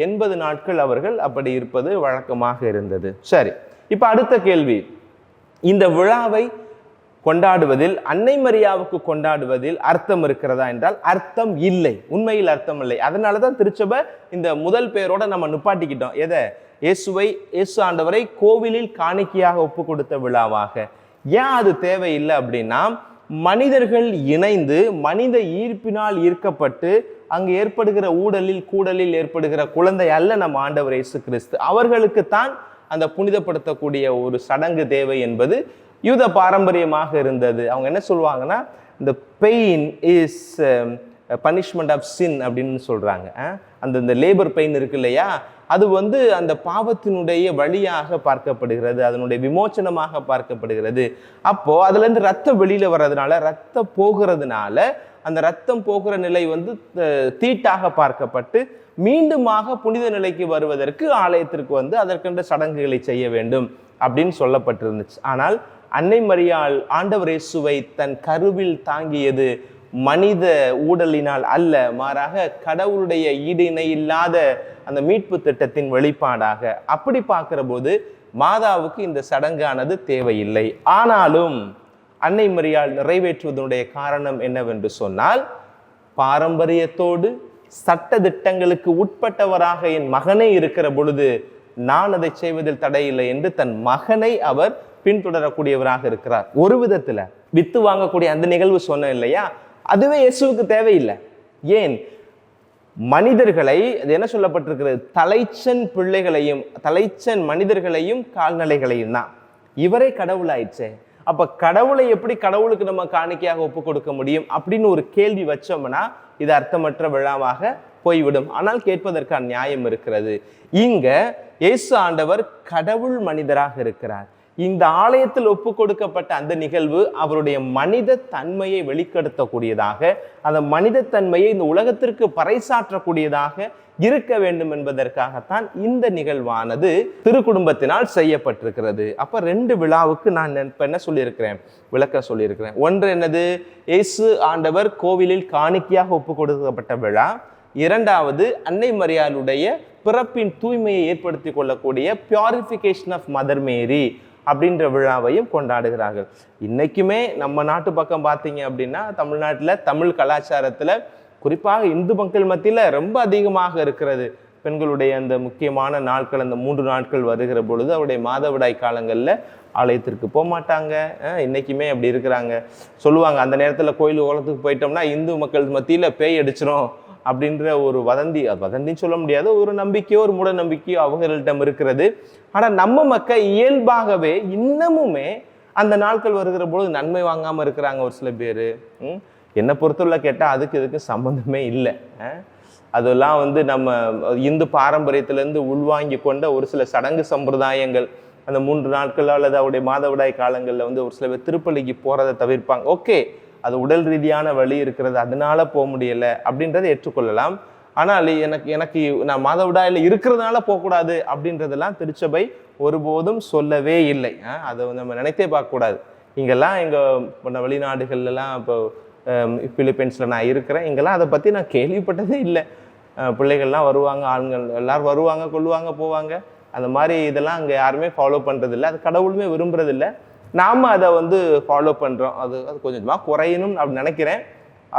Speaker 5: 80 நாட்கள் அவர்கள் அப்படி இருப்பது வழக்கமாக இருந்தது. சரி, இப்ப அடுத்த கேள்வி, இந்த விழாவை கொண்டாடுவதில் அன்னை மரியாவுக்கு கொண்டாடுவதில் அர்த்தம் இருக்கிறதா என்றால் அர்த்தம் இல்லை, உண்மையில் அர்த்தம் இல்லை. அதனால தான் திருச்சபை இந்த முதல் பெயரோட நம்ம நிப்பாட்டிக்கிட்டோம். எதை? இயேசு ஆண்டவரை கோவிலில் காணிக்கையாக ஒப்பு கொடுத்த விழாவாக. ஏன் அது தேவையில்லை அப்படின்னா, மனிதர்கள் இணைந்து மனித ஈர்ப்பினால் ஈர்க்கப்பட்டு அங்கு ஏற்படுகிற கூடலில் ஏற்படுகிற குழந்தை அல்ல நம்ம ஆண்டவர் இயேசு கிறிஸ்து. அவர்களுக்குத்தான் அந்த புனிதப்படுத்தக்கூடிய ஒரு சடங்கு தேவை என்பது யூத பாரம்பரியமாக இருந்தது. அவங்க என்ன சொல்லுவாங்கன்னா, இந்த pain is punishment of sin அப்படின்னு சொல்றாங்க. அந்த லேபர் பெயின் இருக்கு இல்லையா, அது அந்த பாவத்தினுடைய வழியாக பார்க்கப்படுகிறது, அதனுடைய விமோச்சனமாக பார்க்கப்படுகிறது. அப்போ அதுல இருந்து ரத்தம் வெளியில வர்றதுனால, ரத்தம் போகிறதுனால அந்த ரத்தம் போகிற நிலை தீட்டாக பார்க்கப்பட்டு மீண்டுமாக புனித நிலைக்கு வருவதற்கு ஆலயத்திற்கு அதற்கென்ற சடங்குகளை செய்ய வேண்டும் அப்படின்னு சொல்லப்பட்டிருந்துச்சு. ஆனால் அன்னை மரியாள் ஆண்டவர் இயேசுவை தன் கருவில் தாங்கியது மனித ஊடலினால் அல்ல, மாறாக கடவுளுடைய ஈடு இணை இல்லாத அந்த மீட்பு திட்டத்தின் வெளிப்பாடாக. அப்படி பார்க்கிற போது மாதாவுக்கு இந்த சடங்கானது தேவையில்லை. ஆனாலும் அன்னை மரியாள் நிறைவேற்றுவதனுடைய காரணம் என்னவென்று சொன்னால், பாரம்பரியத்தோடு சட்ட திட்டங்களுக்கு உட்பட்டவராக என் மகனே இருக்கிற பொழுது நான் அதை செய்வதில் தடையில்லை என்று தன் மகனை அவர் பின்தொடரக்கூடியவராக இருக்கிறார். ஒரு விதத்துல வித்து வாங்கக்கூடிய அந்த நிகழ்வு சொன்ன இல்லையா, அதுவே இயேசுவுக்கு தேவையில்லை. ஏன்? மனிதர்களை, அது என்ன சொல்லப்பட்டிருக்கிறது, தலைச்சன் பிள்ளைகளையும் தலைச்சன் மனிதர்களையும் கால்நடைகளையும் தான். இவரே கடவுளாயிடுச்சே, அப்ப கடவுளை எப்படி கடவுளுக்கு நம்ம காணிக்கையாக ஒப்பு கொடுக்க முடியும் அப்படின்னு ஒரு கேள்வி வச்சோம்னா இது அர்த்தமற்ற விழாவாக போய்விடும். ஆனால் கேட்பதற்கான நியாயம் இருக்கிறது. இங்க இயேசு ஆண்டவர் கடவுள் மனிதராக இருக்கிறார். இந்த ஆலயத்தில் ஒப்பு கொடுக்கப்பட்ட அந்த நிகழ்வு அவருடைய மனித தன்மையை வெளிப்படுத்தக்கூடியதாக, அந்த மனித தன்மையை இந்த உலகத்திற்கு பறைசாற்றக்கூடியதாக இருக்க வேண்டும் என்பதற்காகத்தான் இந்த நிகழ்வானது திருக்குடும்பத்தினால் செய்யப்பட்டிருக்கிறது. அப்ப 2 விழாவுக்கு நான் என்ன சொல்லியிருக்கிறேன், விளக்கம் சொல்லியிருக்கிறேன். ஒன்று என்னது? இயேசு ஆண்டவர் கோவிலில் காணிக்கையாக ஒப்பு கொடுக்கப்பட்ட விழா. 2வது அன்னை மரியாளுடைய பிறப்பின் தூய்மையை ஏற்படுத்தி கொள்ளக்கூடிய பியூரிஃபிகேஷன் ஆஃப் மதர் மேரி அப்படின்ற விழாவையும் கொண்டாடுகிறார்கள். இன்னைக்குமே நம்ம நாட்டு பக்கம் பார்த்தீங்க அப்படின்னா, தமிழ்நாட்டில் தமிழ் கலாச்சாரத்தில் குறிப்பாக இந்து மக்கள் மத்தியில் ரொம்ப அதிகமாக இருக்கிறது. பெண்களுடைய அந்த முக்கியமான நாட்கள், அந்த 3 நாட்கள் வருகிற பொழுது அவருடைய மாதவிடாய் காலங்களில் ஆலயத்திற்கு போக மாட்டாங்க. இன்னைக்குமே அப்படி இருக்கிறாங்க. சொல்லுவாங்க, அந்த நேரத்தில் கோயில் ஓலத்துக்கு போயிட்டோம்னா இந்து மக்கள் மத்தியில் பேய் அடிச்சிடும் அப்படின்ற ஒரு வதந்தின்னு சொல்ல முடியாது, ஒரு நம்பிக்கையோ ஒரு மூட நம்பிக்கையோ அவர்களிடம் இருக்கிறது. ஆனால் நம்ம மக்கள் இயல்பாகவே இன்னமுமே அந்த நாட்கள் வருகிற பொழுது நன்மை வாங்காமல் இருக்கிறாங்க ஒரு சில பேர். என்னை பொறுத்தவரை கேட்டால் அதுக்கு இதுக்கு சம்பந்தமே இல்லை. அதெல்லாம் நம்ம இந்து பாரம்பரியத்திலேருந்து உள்வாங்கி கொண்ட ஒரு சில சடங்கு சம்பிரதாயங்கள். அந்த 3 நாட்கள் அல்லது அவருடைய மாதவிடாய் காலங்களில் ஒரு சில பேர் திருப்பலிக்கு போகிறத தவிர்ப்பாங்க. ஓகே, அது உடல் ரீதியான வழி இருக்கிறது, அதனால போக முடியலை அப்படின்றத ஏற்றுக்கொள்ளலாம். ஆனால் எனக்கு நான் மாதவிடாயில் இருக்கிறதுனால போகக்கூடாது அப்படின்றதெல்லாம் திருச்சபை ஒருபோதும் சொல்லவே இல்லை. அதை நம்ம நினைத்தே பார்க்கக்கூடாது. இங்கெல்லாம் எங்கள் வெளிநாடுகள்லாம் இப்போ பிலிப்பைன்ஸில் நான் இருக்கிறேன், இங்கெல்லாம் அதை பற்றி நான் கேள்விப்பட்டதே இல்லை. பிள்ளைகள்லாம் வருவாங்க, ஆண்கள் எல்லோரும் வருவாங்க, கொள்ளுவாங்க, போவாங்க. அந்த மாதிரி இதெல்லாம் அங்கே யாருமே ஃபாலோ பண்ணுறதில்லை. அது கடவுளுமே விரும்புறதில்லை. நாம் அதை ஃபாலோ பண்ணுறோம். அது கொஞ்சம் கொஞ்சமாக குறையணும் அப்படின்னு நினைக்கிறேன்.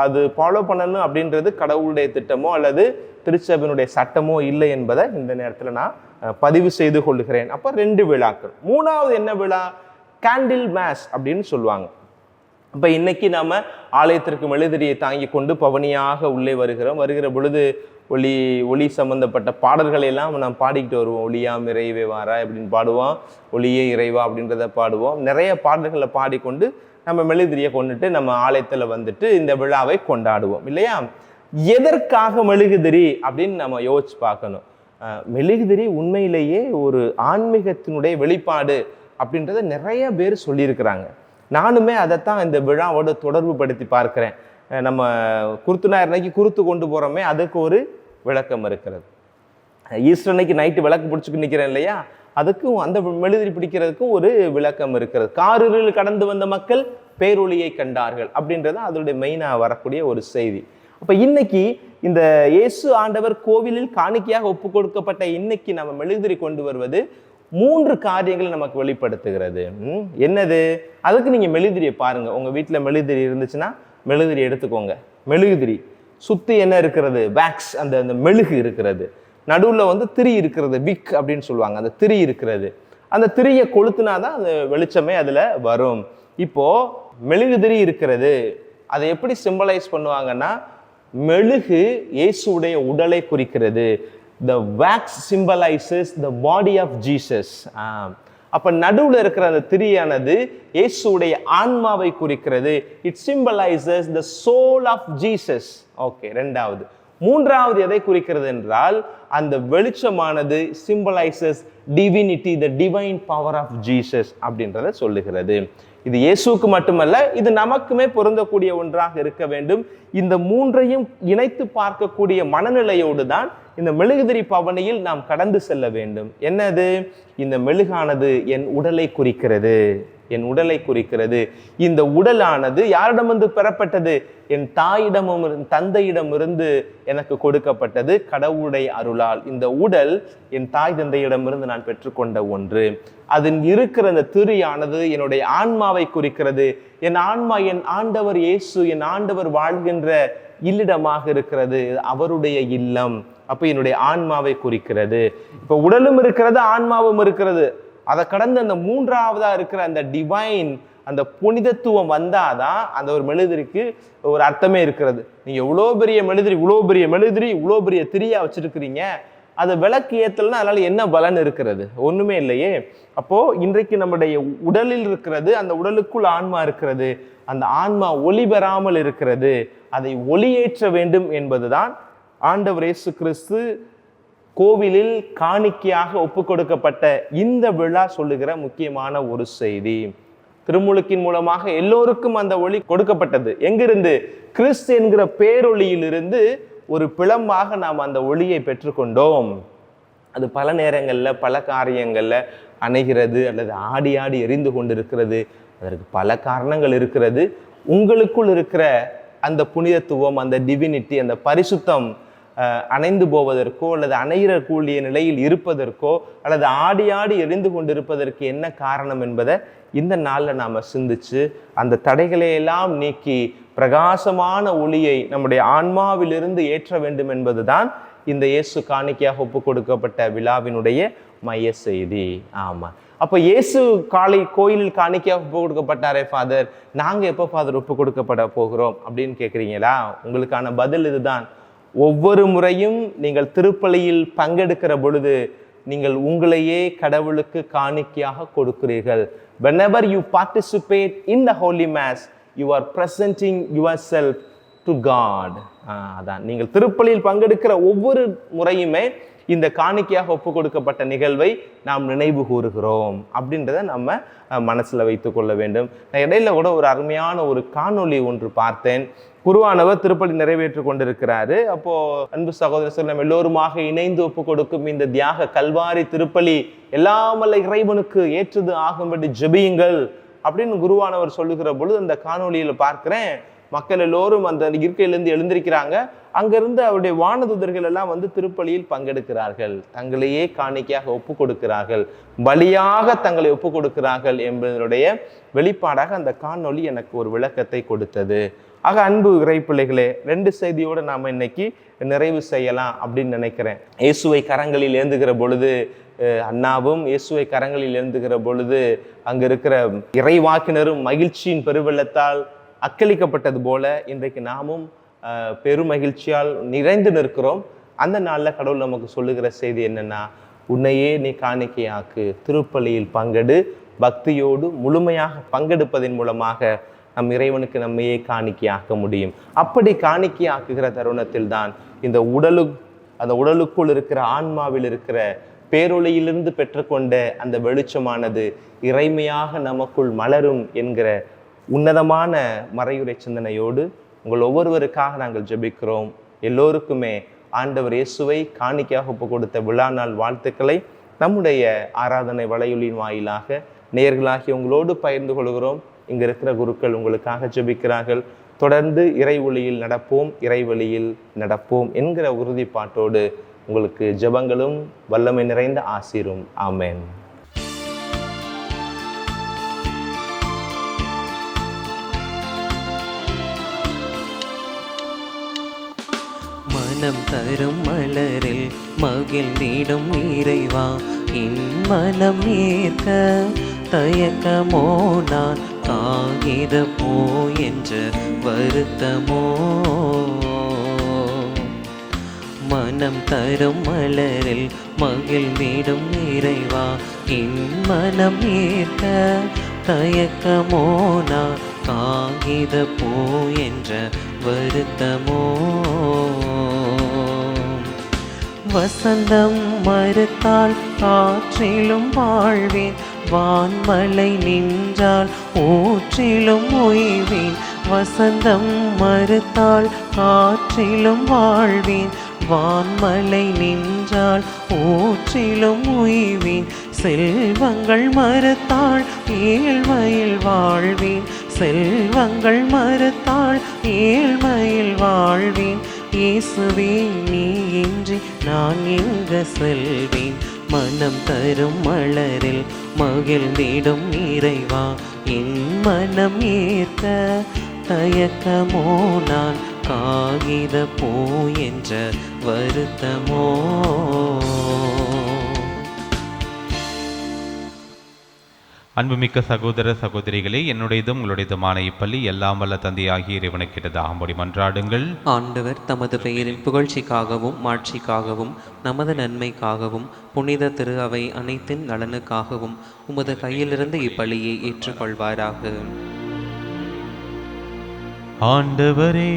Speaker 5: அது ஃபாலோ பண்ணணும் அப்படின்றது கடவுளுடைய திட்டமோ அல்லது திருச்சபையினுடைய சட்டமோ இல்லை என்பதை இந்த நேரத்தில் நான் பதிவு செய்து கொள்கிறேன். அப்போ 2 விழாக்கள். 3வது என்ன விழா? கேண்டில் மேஸ் அப்படின்னு சொல்லுவாங்க. இப்போ இன்னைக்கு நாம் ஆலயத்திற்கு மெழுதிரியை தாங்கி கொண்டு பவனியாக உள்ளே வருகிற பொழுது ஒளி சம்பந்தப்பட்ட பாடல்களை எல்லாம் நாம் பாடிக்கிட்டு வருவோம். ஒளியாம் இறைவே வாரா அப்படின்னு பாடுவோம், ஒளியே இறைவா அப்படின்றத பாடுவோம். நிறைய பாடல்களை பாடிக்கொண்டு நம்ம மெழுதிரியை கொண்டுட்டு நம்ம ஆலயத்தில் இந்த விழாவை கொண்டாடுவோம் இல்லையா? எதற்காக மெழுகுதிரி அப்படின்னு நம்ம யோசிச்சு பார்க்கணும். மெழுகுதிரி உண்மையிலேயே ஒரு ஆன்மீகத்தினுடைய வெளிப்பாடு அப்படின்றத நிறைய பேர் சொல்லியிருக்கிறாங்க. நானுமே அதைத்தான் இந்த விழாவோட தொடர்பு படுத்தி பார்க்கிறேன். நம்ம குருத்துனார் அன்னைக்கு குருத்து கொண்டு போகிறோமே, அதுக்கு ஒரு விளக்கம் இருக்கிறது. ஈஸ்டர் அன்னைக்கு நைட்டு விளக்கு பிடிச்சிட்டு நிற்கிறேன் இல்லையா, அதுக்கும் அந்த மெழுதிரி பிடிக்கிறதுக்கும் ஒரு விளக்கம் இருக்கிறது. காரிருளில் கடந்து வந்த மக்கள் பேரொளியை கண்டார்கள் அப்படின்றது அதனுடைய மெயினாக வரக்கூடிய ஒரு செய்தி. அப்போ இன்னைக்கு இந்த இயேசு ஆண்டவர் கோவிலில் காணிக்கையாக ஒப்பு கொடுக்கப்பட்ட இன்னைக்கு நம்ம மெழுதிரி கொண்டு வருவது 3 காரியங்களை நமக்கு வெளிப்படுத்துகிறது. என்னது? அதுக்கு நீங்கள் மெழுகுதிரியை பாருங்க. உங்க வீட்டில் மெழுகுதிரி இருந்துச்சுன்னா மெழுகுதிரி எடுத்துக்கோங்க. மெழுகுதிரி சுத்தி என்ன இருக்கிறது? வேக்ஸ், அந்த மெழுகு இருக்கிறது. நடுவில் வந்து திரி இருக்கிறது, விக் அப்படின்னு சொல்லுவாங்க. அந்த திரி இருக்கிறது. அந்த திரியை கொளுத்துனாதான் அந்த வெளிச்சமே அதுல வரும். இப்போ மெழுகுதிரி இருக்கிறது. அதை எப்படி சிம்பலைஸ் பண்ணுவாங்கன்னா, மெழுகு இயேசுடைய உடலை குறிக்கிறது. The wax symbolizes the body of Jesus. அப்ப நடுவுல இருக்கிற அந்த திரியானது இயேசுடைய ஆன்மாவை குறிக்கிறது. It symbolizes the soul of Jesus. Okay, ரெண்டாவது. மூன்றாவது எதை குறிக்கிறது என்றால், அந்த வெளிச்சமானது symbolizes divinity, the divine power of Jesus அப்படின்றத சொல்லுகிறது. இது இயேசுக்கு மட்டுமல்ல, இது நமக்குமே பொருந்தக்கூடிய ஒன்றாக இருக்க வேண்டும். இந்த மூன்றையும் இணைத்து பார்க்கக்கூடிய மனநிலையோடு தான் இந்த மெழுகுதிரி பவனியில் நாம் கடந்து செல்ல வேண்டும். என்னது? இந்த மெழுகானது என் உடலை குறிக்கிறது. என் உடலை குறிக்கிறது. இந்த உடலானது யாரிடமிருந்து பெறப்பட்டது? என் தாயிடமும் தந்தையிடமிருந்து எனக்கு கொடுக்கப்பட்டது, கடவுளுடைய அருளால். இந்த உடல் என் தாய் தந்தையிடமிருந்து நான் பெற்றுக்கொண்ட ஒன்று. அதில் இருக்கிற அந்த திரியானது என்னுடைய ஆன்மாவை குறிக்கிறது. என் ஆன்மா என் ஆண்டவர் இயேசு, என் ஆண்டவர் வாழ்கின்ற இல்லிடமாக இருக்கிறது, அவருடைய இல்லம். அப்ப என்னுடைய ஆன்மாவை குறிக்கிறது. இப்ப உடலும் இருக்கிறது, ஆன்மாவும் இருக்கிறது. அதை கடந்து அந்த மூன்றாவதா இருக்கிற அந்த டிவைன், அந்த புனிதத்துவம் வந்தாதான் அந்த ஒரு மெழுகுதிரிக்கு ஒரு அர்த்தமே இருக்கிறது. நீங்க இவ்வளோ பெரிய மெழுகுதிரி, இவ்வளோ பெரிய திரியா வச்சிருக்கிறீங்க, அதை விளக்கு ஏத்தலன்னா அதனால என்ன பலன் இருக்கிறது? ஒண்ணுமே இல்லையே. அப்போ இன்றைக்கு நம்முடைய உடலில் இருக்கிறது, அந்த உடலுக்குள் ஆன்மா இருக்கிறது. அந்த ஆன்மா ஒளி பெறாமல் இருக்கிறது. அதை ஒளியேற்ற வேண்டும் என்பதுதான் ஆண்டவர் இயேசு கிறிஸ்து கோவிலில் காணிக்கையாக ஒப்பு கொடுக்கப்பட்ட இந்த விழா சொல்லுகிற முக்கியமான ஒரு செய்தி. திருமுழுக்கின் மூலமாக எல்லோருக்கும் அந்த ஒளி கொடுக்கப்பட்டது. எங்கிருந்து? கிறிஸ்து என்கிற பேரொளியிலிருந்து ஒரு பிளம்பாக நாம் அந்த ஒளியை பெற்றுக்கொண்டோம். அது பல நேரங்களில் பல காரியங்களில் அணைகிறது அல்லது ஆடி ஆடி எரிந்து கொண்டிருக்கிறது. அதற்கு பல காரணங்கள் இருக்கிறது. உங்களுக்குள் இருக்கிற அந்த புனிதத்துவம், அந்த டிவினிட்டி, அந்த பரிசுத்தம் அணைந்து போவதற்கோ அல்லது அணையிறக்கூடிய நிலையில் இருப்பதற்கோ அல்லது ஆடி ஆடி எரிந்து கொண்டிருப்பதற்கு என்ன காரணம் என்பதை இந்த நாளில் நாம் சிந்திச்சு அந்த தடைகளை எல்லாம் நீக்கி பிரகாசமான ஒளியை நம்முடைய ஆன்மாவிலிருந்து ஏற்ற வேண்டும் என்பதுதான் இந்த இயேசு காணிக்கையாக ஒப்பு கொடுக்கப்பட்ட விழாவினுடைய மைய செய்தி. ஆமா, அப்போ இயேசு கோயிலில் காணிக்கையாக ஒப்பு கொடுக்கப்பட்டாரே ஃபாதர், நாங்கள் எப்போ ஃபாதர் ஒப்பு கொடுக்கப்பட போகிறோம் அப்படின்னு கேட்குறீங்களா? உங்களுக்கான பதில் இதுதான். ஒவ்வொரு முறையும் நீங்கள் திருப்பலியில் பங்கெடுக்கிற பொழுது நீங்கள் உங்களையே கடவுளுக்கு காணிக்கையாக கொடுக்கிறீர்கள். Whenever you participate in the Holy Mass, you are presenting yourself to God. அதான், நீங்கள் திருப்பலியில் பங்கெடுக்கிற ஒவ்வொரு முறையுமே இந்த காணிக்கையாக ஒப்பு கொடுக்கப்பட்ட நிகழ்வை நாம் நினைவு கூறுகிறோம் அப்படின்றத நம்ம மனசில் வைத்து கொள்ள வேண்டும். நான் இடையில கூட ஒரு அருமையான ஒரு காணொளி ஒன்று பார்த்தேன். குருவானவர் திருப்பலி நிறைவேற்றி கொண்டிருக்கிறாரு. அப்போ அன்பு சகோதரர், நம்ம எல்லோருமாக இணைந்து ஒப்பு கொடுக்கும் இந்த தியாக கல்வாரி திருப்பலி எல்லாமல்ல இறைவனுக்கு ஏற்றது ஆகும்படி ஜெபியுங்கள் அப்படின்னு குருவானவர் சொல்லுகிற பொழுது அந்த காணொலியில பார்க்கிறேன், மக்கள் எல்லோரும் அந்த இருக்கையிலிருந்து எழுந்திருக்கிறாங்க. அங்கிருந்து அவருடைய வானதூதர்கள் எல்லாம் வந்து திருப்பலியில் பங்கெடுக்கிறார்கள், தங்களையே காணிக்கையாக ஒப்பு கொடுக்கிறார்கள், பலியாக தங்களை ஒப்பு கொடுக்கிறார்கள் என்பதனுடைய வெளிப்பாடாக அந்த காணொலி எனக்கு ஒரு விளக்கத்தை கொடுத்தது. ஆக அன்பு இறைப்பிள்ளைகளே, 2 செய்தியோடு நாம் இன்னைக்கு நிறைவு செய்யலாம் அப்படின்னு நினைக்கிறேன். இயேசுவை கரங்களில் ஏந்துகிற பொழுது அண்ணாவும், இயேசுவை கரங்களில் ஏந்துகிற பொழுது அங்க இருக்கிற இறைவாக்கினரும் மகிழ்ச்சியின் பெருவெள்ளத்தால் அக்களிக்கப்பட்டது போல இன்றைக்கு நாமும் பெருமகிழ்ச்சியால் நிறைந்து நிற்கிறோம். அந்த நாளில் கடவுள் நமக்கு சொல்லுகிற செய்தி என்னன்னா, உன்னையே நீ காணிக்கையாக்கு, திருப்பலியில் பங்கெடு, பக்தியோடு முழுமையாக பங்கெடுப்பதன் மூலமாக நம் இறைவனுக்கு நம்மையே காணிக்கையாக்க முடியும். அப்படி காணிக்கையாக்குகிற தருணத்தில் தான் இந்த அந்த உடலுக்குள் இருக்கிற ஆன்மாவில் இருக்கிற பேரொளியிலிருந்து பெற்றுக்கொண்ட அந்த வெளிச்சமானது இறைமையாக நமக்குள் மலரும் என்கிற உன்னதமான மறையுரை சிந்தனையோடு உங்கள் ஒவ்வொருவருக்காக நாங்கள் ஜெபிக்கிறோம். எல்லோருக்குமே ஆண்டவர் இயேசுவை காணிக்கையாக ஒப்பு கொடுத்த விழா நாள் வாழ்த்துக்களை நம்முடைய ஆராதனை வலையொலியின் வாயிலாக நேயர்களாகி உங்களோடு பகிர்ந்து கொள்கிறோம். இங்கே இருக்கிற குருக்கள் உங்களுக்காக ஜெபிக்கிறார்கள். தொடர்ந்து இறை ஒளியில் நடப்போம், இறைவழியில் நடப்போம் என்கிற உறுதிப்பாட்டோடு உங்களுக்கு ஜெபங்களும் வல்லமை நிறைந்த ஆசீரும். ஆமென்.
Speaker 3: மனம் தரும் மலரில் மகிழ்ந்திடும் இறைவா என் மனம் ஏற்க தயக்கமோ நான் காகித போ என்ற வருத்தமோ மனம் தரும் மலரில் மகிழ்ந்திடும் இறைவா என் மனம் ஏற்க தயக்கமோ நான் காகித போ என்ற வருத்தமோ வசந்தம் மறுத்தால் காற்றிலும் வாழ்வேன் வான்மலை நின்றால் ஊற்றிலும் ஓய்வேன் வசந்தம் மறுத்தால் காற்றிலும் வாழ்வேன் வான்மலை நின்றால் ஊற்றிலும் உய்வேன் செல்வங்கள் மறுத்தால் ஏழ்மையில் வாழ்வேன் செல்வங்கள் மறுத்தால் ஏழ்மையில் வாழ்வேன் இயேசுவே நீ இன்றி நான் எங்க செல்வேன் மனம் தரும் மலரில் மகிழ்ந்திடும் இறைவா என் மனம் ஏற்க தயக்கமோ நான் காகித போ என்ற வருத்தமோ
Speaker 2: அன்புமிக்க சகோதர சகோதரிகளே, என்னுடையதும் உங்களுடையதுமான இப்பள்ளி எல்லாம் வல்ல தந்தையாகிய இறைவனுக்கிட்டது ஆம்படி மன்றாடுங்கள்.
Speaker 3: ஆண்டவர் தமது பெயரின் புகழ்ச்சிக்காகவும் மாட்சிக்காகவும் நமது நன்மைக்காகவும் புனித திரு அவை அனைத்தின் நலனுக்காகவும் உமது கையிலிருந்து இப்பள்ளியை ஏற்றுக்கொள்வாராக.
Speaker 2: ஆண்டவரே,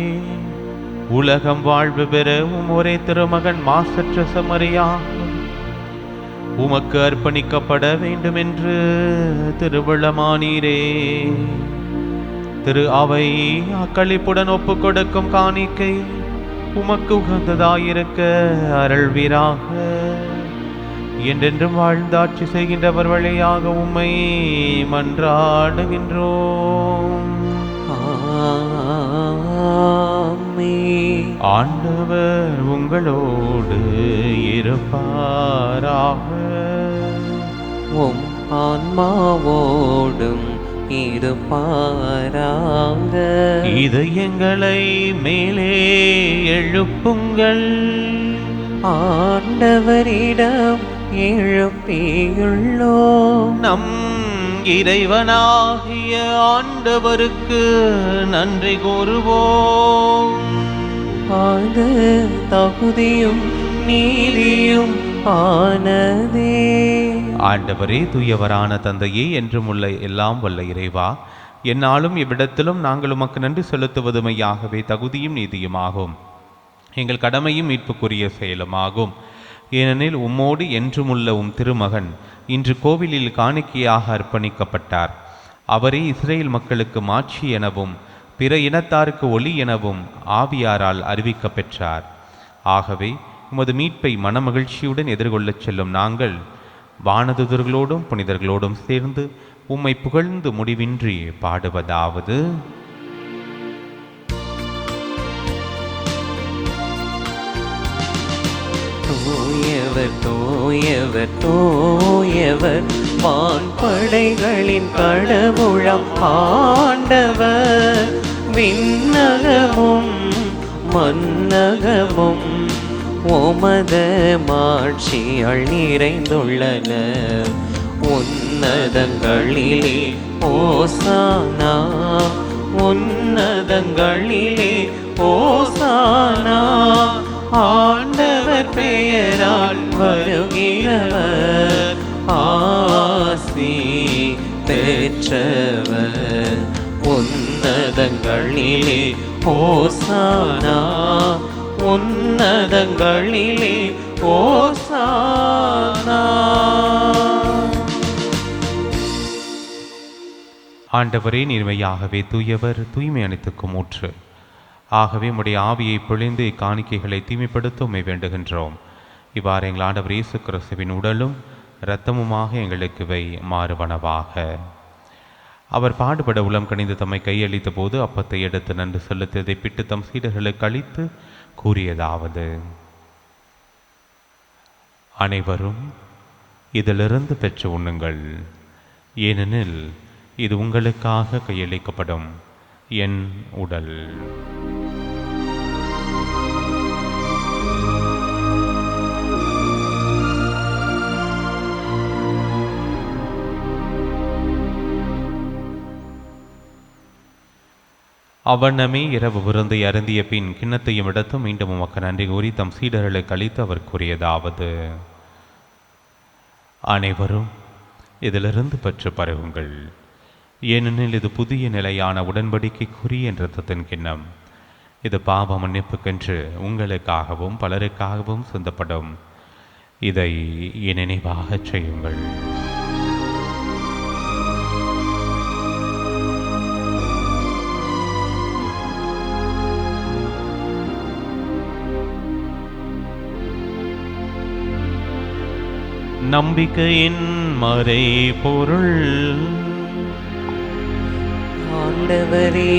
Speaker 2: உலகம் வாழ்வு பெற ஒரே திருமகன் மாசற்ற சமரியாக உமக்கு அர்ப்பணிக்கப்பட வேண்டும் என்று திருவுளமானீரே. திரு அவை அக்களிப்புடன் ஒப்பு கொடுக்கும் காணிக்கை உமக்கு உகந்ததாயிருக்க அருள்வீராக. என்றென்றும் வாழ்ந்தாட்சி செய்கின்றவர் வழியாக உம்மை மன்றாடுகின்றோம். ஆண்டவர் உங்களோடு இருப்பாராக.
Speaker 3: உம் ஆன்மாவோடும் இருப்பாராக.
Speaker 2: இதயங்களை மேலே எழுப்புங்கள்,
Speaker 3: ஆண்டவரிடம் எழுப்பியுள்ளோம்.
Speaker 2: நம் இறைவனாகிய ஆண்டவருக்கு நன்றி கூறுவோம்.
Speaker 3: அது தகுதியும் நீதியும் ஆனதே.
Speaker 2: ஆண்டவரே, தூயவரான தந்தையே, என்றும் உள்ள எல்லாம் வல்ல இறைவா, என்னாலும் இவ்விடத்திலும் நாங்கள் உமக்கு நன்றி செலுத்துவதுமையாகவே தகுதியும் நீதியுமாகும், எங்கள் கடமையும் மீட்புக்குரிய செயலுமாகும். ஏனெனில் உம்மோடு என்றுமுள்ள உம் திருமகன் இன்று கோவிலில் காணிக்கையாக அர்ப்பணிக்கப்பட்டார். அவரே இஸ்ரேல் மக்களுக்கு மாட்சி எனவும் பிற இனத்தாருக்கு ஒளி எனவும் ஆவியாரால் அறிவிக்க பெற்றார். ஆகவே உமது மீட்பை மனமகிழ்ச்சியுடன் எதிர்கொள்ளச் செல்லும் நாங்கள் வானதுதர்களோடும் புனிதர்களோடும் சேர்ந்து உம்மை புகழ்ந்து முடிவின்றி பாடுவதாவது:
Speaker 3: தூயவர் தூயவர் தூயவர் வான்படைகளின் கடவுளம் ஆண்டவர். விண்ணகமும் மன்னகமும் உமது மாட்சியால் நிறைந்துள்ளன. உன்னதங்களிலே ஓசானா, உன்னதங்களிலே ஓசானா. ஆண்டவர் பெயரால் வருகிறவர் ஆசி பெற்றவர். உன்னதங்களிலே ஓசானா, உன்னதங்களிலே ஓசானா.
Speaker 2: ஆண்டவரே, நீர்மையாகவே தூயவர், தூய்மை அனைத்துக்கும் ஊற்று. ஆகவே உம்முடைய ஆவியை பொழிந்து இக்காணிக்கைகளை தூய்மைப்படுத்த உம்மை வேண்டுகின்றோம். இவ்வாறு எங்கள் ஆண்டவர் இயேசு கிறிஸ்துவின் உடலும் இரத்தமுமாக எங்களுக்கு இவை மாறுவனவாக. அவர் பாடுபட உளம் கனிந்து தம்மை கையளித்த போது அப்பத்தை எடுத்து நன்று செலுத்தியதை பிட்டு தம் சீடர்களுக்கு அளித்து கூறியதாவது: அனைவரும் இதிலிருந்து பெற்று உண்ணுங்கள், ஏனெனில் இது உங்களுக்காக கையளிக்கப்படும் என் உடல். அவ்வண்ணமே இரவு விருந்தை அருந்திய பின் கிண்ணத்தையும் எடுத்து மீண்டும் உமக்கு நன்றி கூறி தம் சீடர்களுக்கு அளித்து அவர் கூறியதாவது: அனைவரும் இதிலிருந்து பெற்று பருகுங்கள், ஏனெனில் இது புதிய நிலையான உடன்படிக்கைக்குரிய இரத்தத்தின் கிண்ணம். இது பாவ மன்னிப்புக்கென்று உங்களுக்காகவும் பலருக்காகவும் சிந்தப்படும். இதை என் நினைவாகச் செய்யுங்கள். நம்பிக்கையின் மறை பொருள்.
Speaker 3: ஆண்டவரே,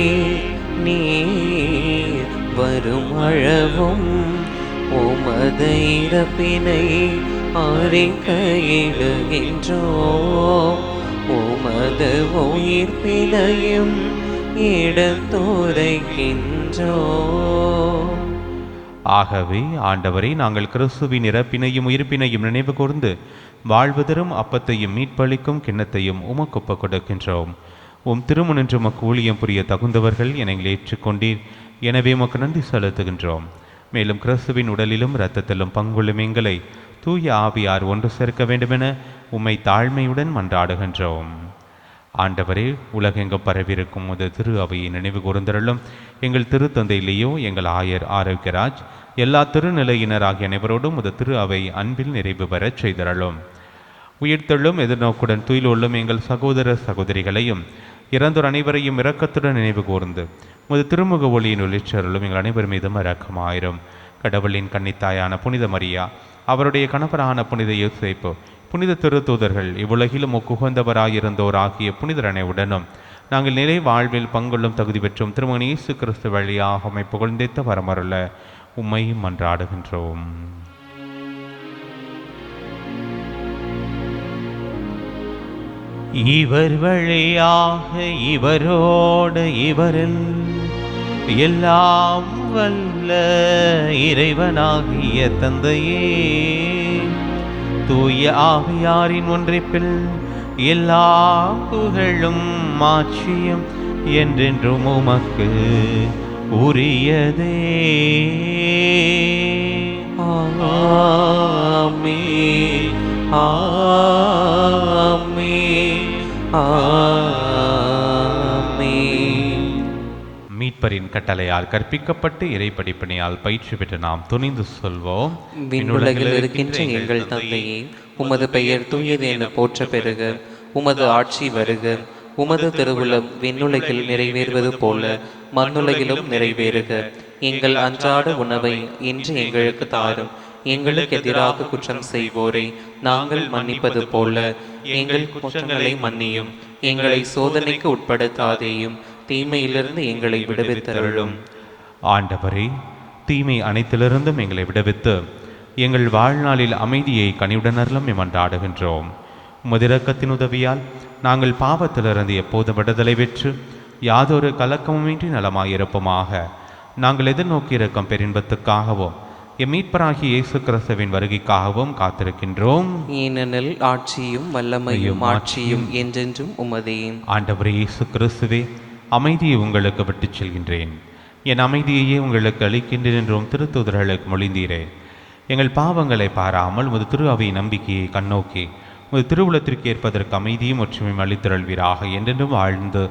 Speaker 3: நீர் வரும் அளவும் உமது இறப்பினை அறிக்கையிடுகின்றோம், உமது உயிர்ப்பினையும் எடுத்துரைக்கின்றோம்.
Speaker 2: ஆகவே ஆண்டவரே, நாங்கள் கிறிஸ்துவின் இறப்பினையும் உயிர்ப்பினையும் நினைவு கூர்ந்து வாழ்வு தரும் அப்பத்தையும் மீட்பளிக்கும் கிண்ணத்தையும் உமக்கு ஒப்புக் கொடுக்கின்றோம். உம் திருமுனின்று உமக்கு ஊழியம் புரிய தகுந்தவர்கள் என ஏற்றுக்கொண்டீர். எனவே உமக்கு நன்றி செலுத்துகின்றோம். மேலும் கிறிஸ்துவின் உடலிலும் இரத்தத்திலும் பங்குள்ளும் எங்களை தூய ஆவியார் ஒன்று சேர்க்க வேண்டுமென உம்மை தாழ்மையுடன் மன்றாடுகின்றோம். ஆண்டவரே, உலகெங்கும் பரவியிருக்கும் முது திரு அவையை நினைவு கூர்ந்தருளும். எங்கள் திருத்தந்தையிலேயோ எங்கள் ஆயர் ஆரோக்கியராஜ் எல்லா திருநிலையினர் ஆகிய அனைவரோடும் முது திரு அவை அன்பில் நிறைவு பெறச் செய்தருளும். உயிர்த்தெழும் எதிர்நோக்குடன் துயிலுள்ளும் எங்கள் சகோதர சகோதரிகளையும் இறந்தோர் அனைவரையும் இரக்கத்துடன் நினைவு கூர்ந்து முது திருமுக ஒளியின் ஒளிச்சருளும் எங்கள் அனைவர் மீதும் இரக்கமாயிரும். கடவுளின் கன்னித்தாயான புனித மரியா, அவருடைய கணவரான புனித யோசேப்பு, புனித திருத்தூதர்கள், இவ்வுலகிலும் ஒக்குகந்தவராயிருந்தோர் ஆகிய புனிதர் அனைவருடனும் நாங்கள் நிலை வாழ்வில் பங்கொள்ளும் தகுதி பெற்றும் திருமகன் இயேசு கிறிஸ்து வழியாக உம்மை புகழ்ந்தேத்த வரமருள உம்மை மன்றாடுகின்றோம். இவர் வழியாக இவரோடு இவரில் எல்லாம் வல்ல இறைவனாகிய தந்தையே, தூய ஆவியாரின் ஒன்றிப்பில் எல்லா புகழும் மாட்சியும் என்றென்றும் உமக்கு உரியதே.
Speaker 3: ஆமென், ஆமென், ஆமென்.
Speaker 2: மீட்பரின் கட்டளையால் கற்பிக்கப்பட்டு இறை படிப்பினையால் பயிற்சி பெற்று நாம் துணிந்து சொல்வோம்:
Speaker 3: விண்ணுலகில் இருக்கின்ற எங்கள் தந்தையே, உமது பெயர் தூயது என போற்ற பெறுக. உமது ஆட்சி வருக. உமது திருவுளம் விண்ணுலகில் நிறைவேறுவது போல மண்ணுலகிலும் நிறைவேறுக. எங்கள் அன்றாட உணவை இன்று எங்களுக்கு தாரும். எங்களுக்கு எதிராக குற்றம் செய்வோரை நாங்கள் மன்னிப்பது போல எங்கள் குற்றங்களை மன்னியும். எங்களை சோதனைக்கு உட்படுத்தாதேயும், தீமையிலிருந்து எங்களை விடுவித்தருளும்.
Speaker 2: ஆண்டவரே, தீமை அனைத்திலிருந்தும் எங்களை விடுவித்து எங்கள் வாழ்நாளில் அமைதியை கனிவுடனர்களும் மன்றாடுகின்றோம். உமது இரக்கத்தின் உதவியால் நாங்கள் பாவத்திலிருந்து எப்போதும் விடுதலை பெற்று யாதொரு கலக்கமுமின்றி நலமாயிருப்போமாக. நாங்கள் எதிர்நோக்கியிருக்கும் பெரின்பத்துக்காகவும் எம் மீட்பராகிய இயேசு கிறிஸ்துவின் வருகைக்காகவும் காத்திருக்கின்றோம்.
Speaker 3: ஏனெனில் ஆட்சியும் வல்லமையும் ஆட்சியும் என்றென்றும் உமதே.
Speaker 2: ஆண்டவரே இயேசு கிறிஸ்துவே, அமைதியை உங்களுக்கு விட்டுச் செல்கின்றேன், என் அமைதியையே உங்களுக்கு அளிக்கின்றேன் என்றும் திருத்தூதர்களுக்கு மொழிந்தீரே. எங்கள் பாவங்களை பாராமல் உமது திரு அவை நம்பிக்கையை கண்ணோக்கி உமது திருவுளத்திற்கு ஏற்பதற்கு அமைதியும் ஒற்றுமையும் அளித்தருள்வீராக. என்றென்றும் வாழ்ந்து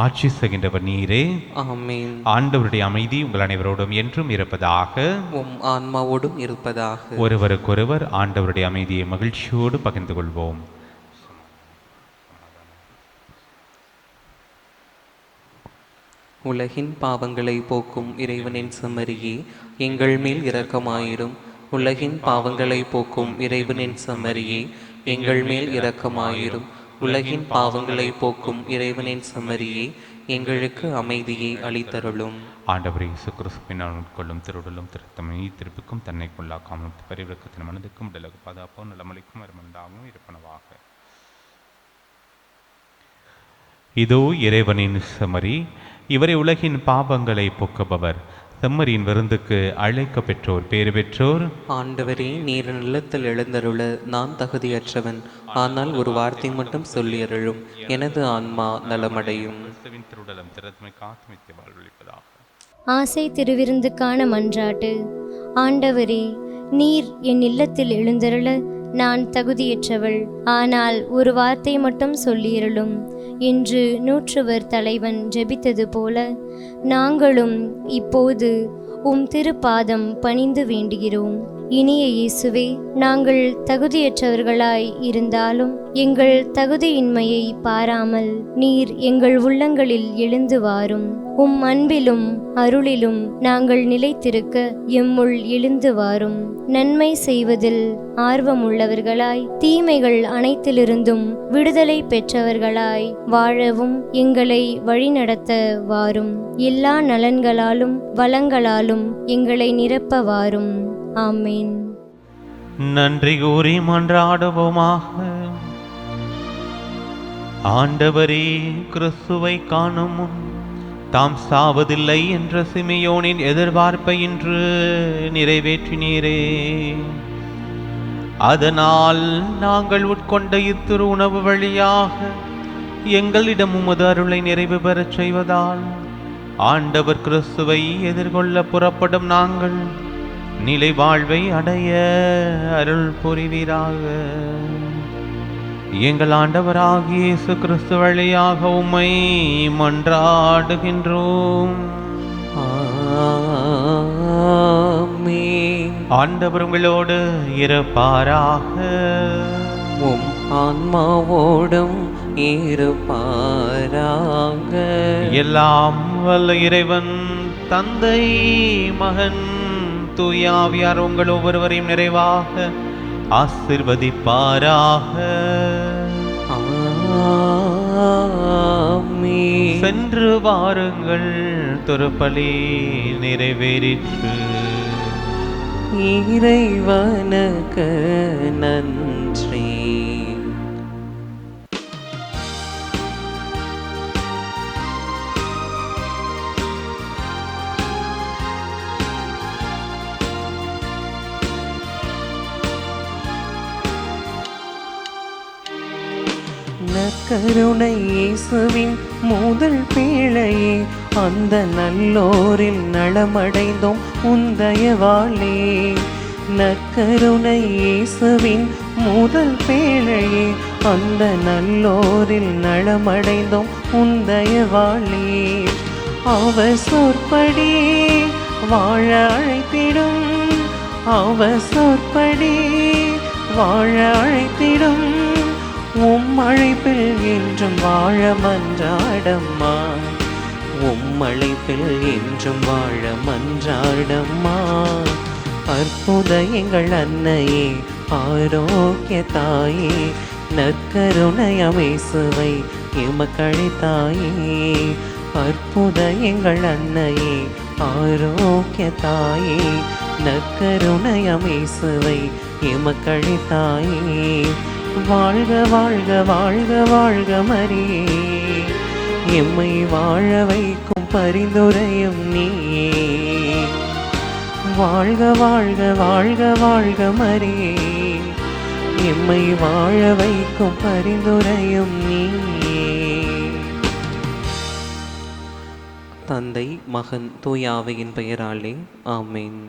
Speaker 2: ஆட்சி செய்கின்றவர் நீரே.
Speaker 3: ஆமென்.
Speaker 2: ஆண்டவருடைய அமைதி உங்கள் அனைவரோடும் என்றும் இருப்பதாக.
Speaker 3: உம் ஆன்மாவோடும் இருப்பதாக.
Speaker 2: ஒருவருக்கொருவர் ஆண்டவருடைய அமைதியை மகிழ்ச்சியோடு பகிர்ந்து கொள்வோம்.
Speaker 3: உலகின் பாவங்களை போக்கும் இறைவனின் செம்மறியே, எங்கள் மேல் இரக்கமாயிரும். உலகின் பாவங்களை போக்கும் இறைவனின் செம்மறியே, எங்கள் மேல் இரக்கமாயிரும். உலகின் பாவங்களை போக்கும் இறைவனின் செம்மறியே, எங்களுக்கு அமைதியை அளித்தருளும்.
Speaker 2: ஆண்டவரே இயேசு கிறிஸ்துவின் உட்கொள்ளும் திருடலும் திருத்தமை திருப்பிக்கும் தன்னை கொள்ளாக்காமல் பரிவிறக்கத்தின் மனதுக்கும் உடலுக்கு பாதுகாப்போ நலமளிக்கும் வருமண்டாகவும் இருப்பனவாக. இதோ இறைவனின் செம்மறி, இவரை உலகின் பாவங்களை போக்குபவர். செம்மறியின் விருந்துக்கு அழைக்க பெற்றோர் பேறு பெற்றோர்.
Speaker 3: ஆண்டவரே, நீர் நிலத்தில் எழுந்தருள நான் தகுதியற்றவன். ஆனால் ஒரு வார்த்தை மட்டும் சொல்லி அருளும், எனது ஆன்மா நலமடையும்.
Speaker 2: திருடலம் திறமை காத்துமித்து வாழ்வளிப்பதாக.
Speaker 6: ஆசை திருவிருந்துக்கான மன்றாட்டு. ஆண்டவரே, நீர் என் இல்லத்தில் எழுந்தருள நான் தகுதியற்றவள். ஆனால் ஒரு வார்த்தை மட்டும் சொல்லியருளும் என்று நூற்றுவர் தலைவன் ஜெபித்தது போல நாங்களும் இப்போது உம் திருப்பாதம் பணிந்து வேண்டுகிறோம். இனிய இயேசுவே, நாங்கள் தகுதியற்றவர்களாய் இருந்தாலும் எங்கள் தகுதியின்மையை பாராமல் நீர் எங்கள் உள்ளங்களில் எழுந்து வாரும். உம் அன்பிலும் அருளிலும் நாங்கள் நிலைத்திருக்க எம்முள் எழுந்து வாரும். நன்மை செய்வதில் ஆர்வமுள்ளவர்களாய் தீமைகள் அனைத்திலிருந்தும் விடுதலை பெற்றவர்களாய் வாழவும் எங்களை வழிநடத்த வாரும். எல்லா நலன்களாலும் வளங்களாலும் எங்களை நிரப்ப வாரும். ஆமேன்.
Speaker 2: நன்றி கூறி மன்றாடுவோமாக. ஆண்டவரே, கிறிஸ்துவை காணும் முன் தாம் சாவதில்லை என்ற சிமியோனின் எதிர்பார்ப்பை இன்று நிறைவேற்றினீரே. அதனால் நாங்கள் உட்கொண்ட இத்திரு உணவு வழியாக எங்களிடம் உமது அருளை நிறைவு பெறச் செய்வதால் ஆண்டவர் கிறிஸ்துவை எதிர்கொள்ள புறப்படும் நாங்கள் நிலை வாழ்வை அடைய அருள் புரிவீராக. எங்கள் ஆண்டவராகிய இயேசு கிறிஸ்து வழியாக உம்மை மன்றாடுகின்றோம்.
Speaker 3: ஆமென்.
Speaker 2: ஆண்டவர் உங்களோடு இருப்பாராக.
Speaker 3: உம் ஆன்மாவோடும் இருப்பாராக.
Speaker 2: எல்லாம் வல்ல இறைவன் தந்தை, மகன், தூயாவியார் உங்கள் ஒவ்வொருவரையும் நிறைவாக ஆசீர்வதிப்பாராக.
Speaker 3: ஆமென்.
Speaker 2: சென்று வாருங்கள், திருப்பலி நிறைவேறிற்று.
Speaker 3: இறைவனுக்கு நன்றி. நற்கருணை இயேசுவின் முதல் பிள்ளையே, அந்த நல்லோரில் நலமடைந்தோம் உந்தயவாளே. நற்கருணை இயேசுவின் முதல் பிள்ளையே, அந்த நல்லோரில் நலமடைந்தோம் உந்தயவாளே. அவர் சொற்படி வாழ அழைத்திடும், அவர் சொற்படி வாழ அழைத்திடும் உம் அழைப்பில் என்றும் வாழ மன்றாடம்மா. உம் அழைப்பில் என்றும் வாழ மன்றாடம்மா. அற்புத எங்கள் அன்னையே, ஆரோக்கிய தாயே, நற்கருணையாம் இயேசுவை எமக்களித்தாயே. அற்புத எங்கள் அன்னையே, ஆரோக்கிய தாயே, நற்கருணையாம் இயேசுவை எமக்களித்தாயே. வாழ்க வாழ்க வாழ்க வாழ்க மரியே, எம்மை வாழ வைக்கும் பரிந்துரையும் நீயே. வாழ்க வாழ்க வாழ்க வாழ்க மரியே, எம்மை வாழ வைக்கும் பரிந்துரையும் நீயே. தந்தை, மகன், தூய ஆவியின் பெயராலே ஆமென்.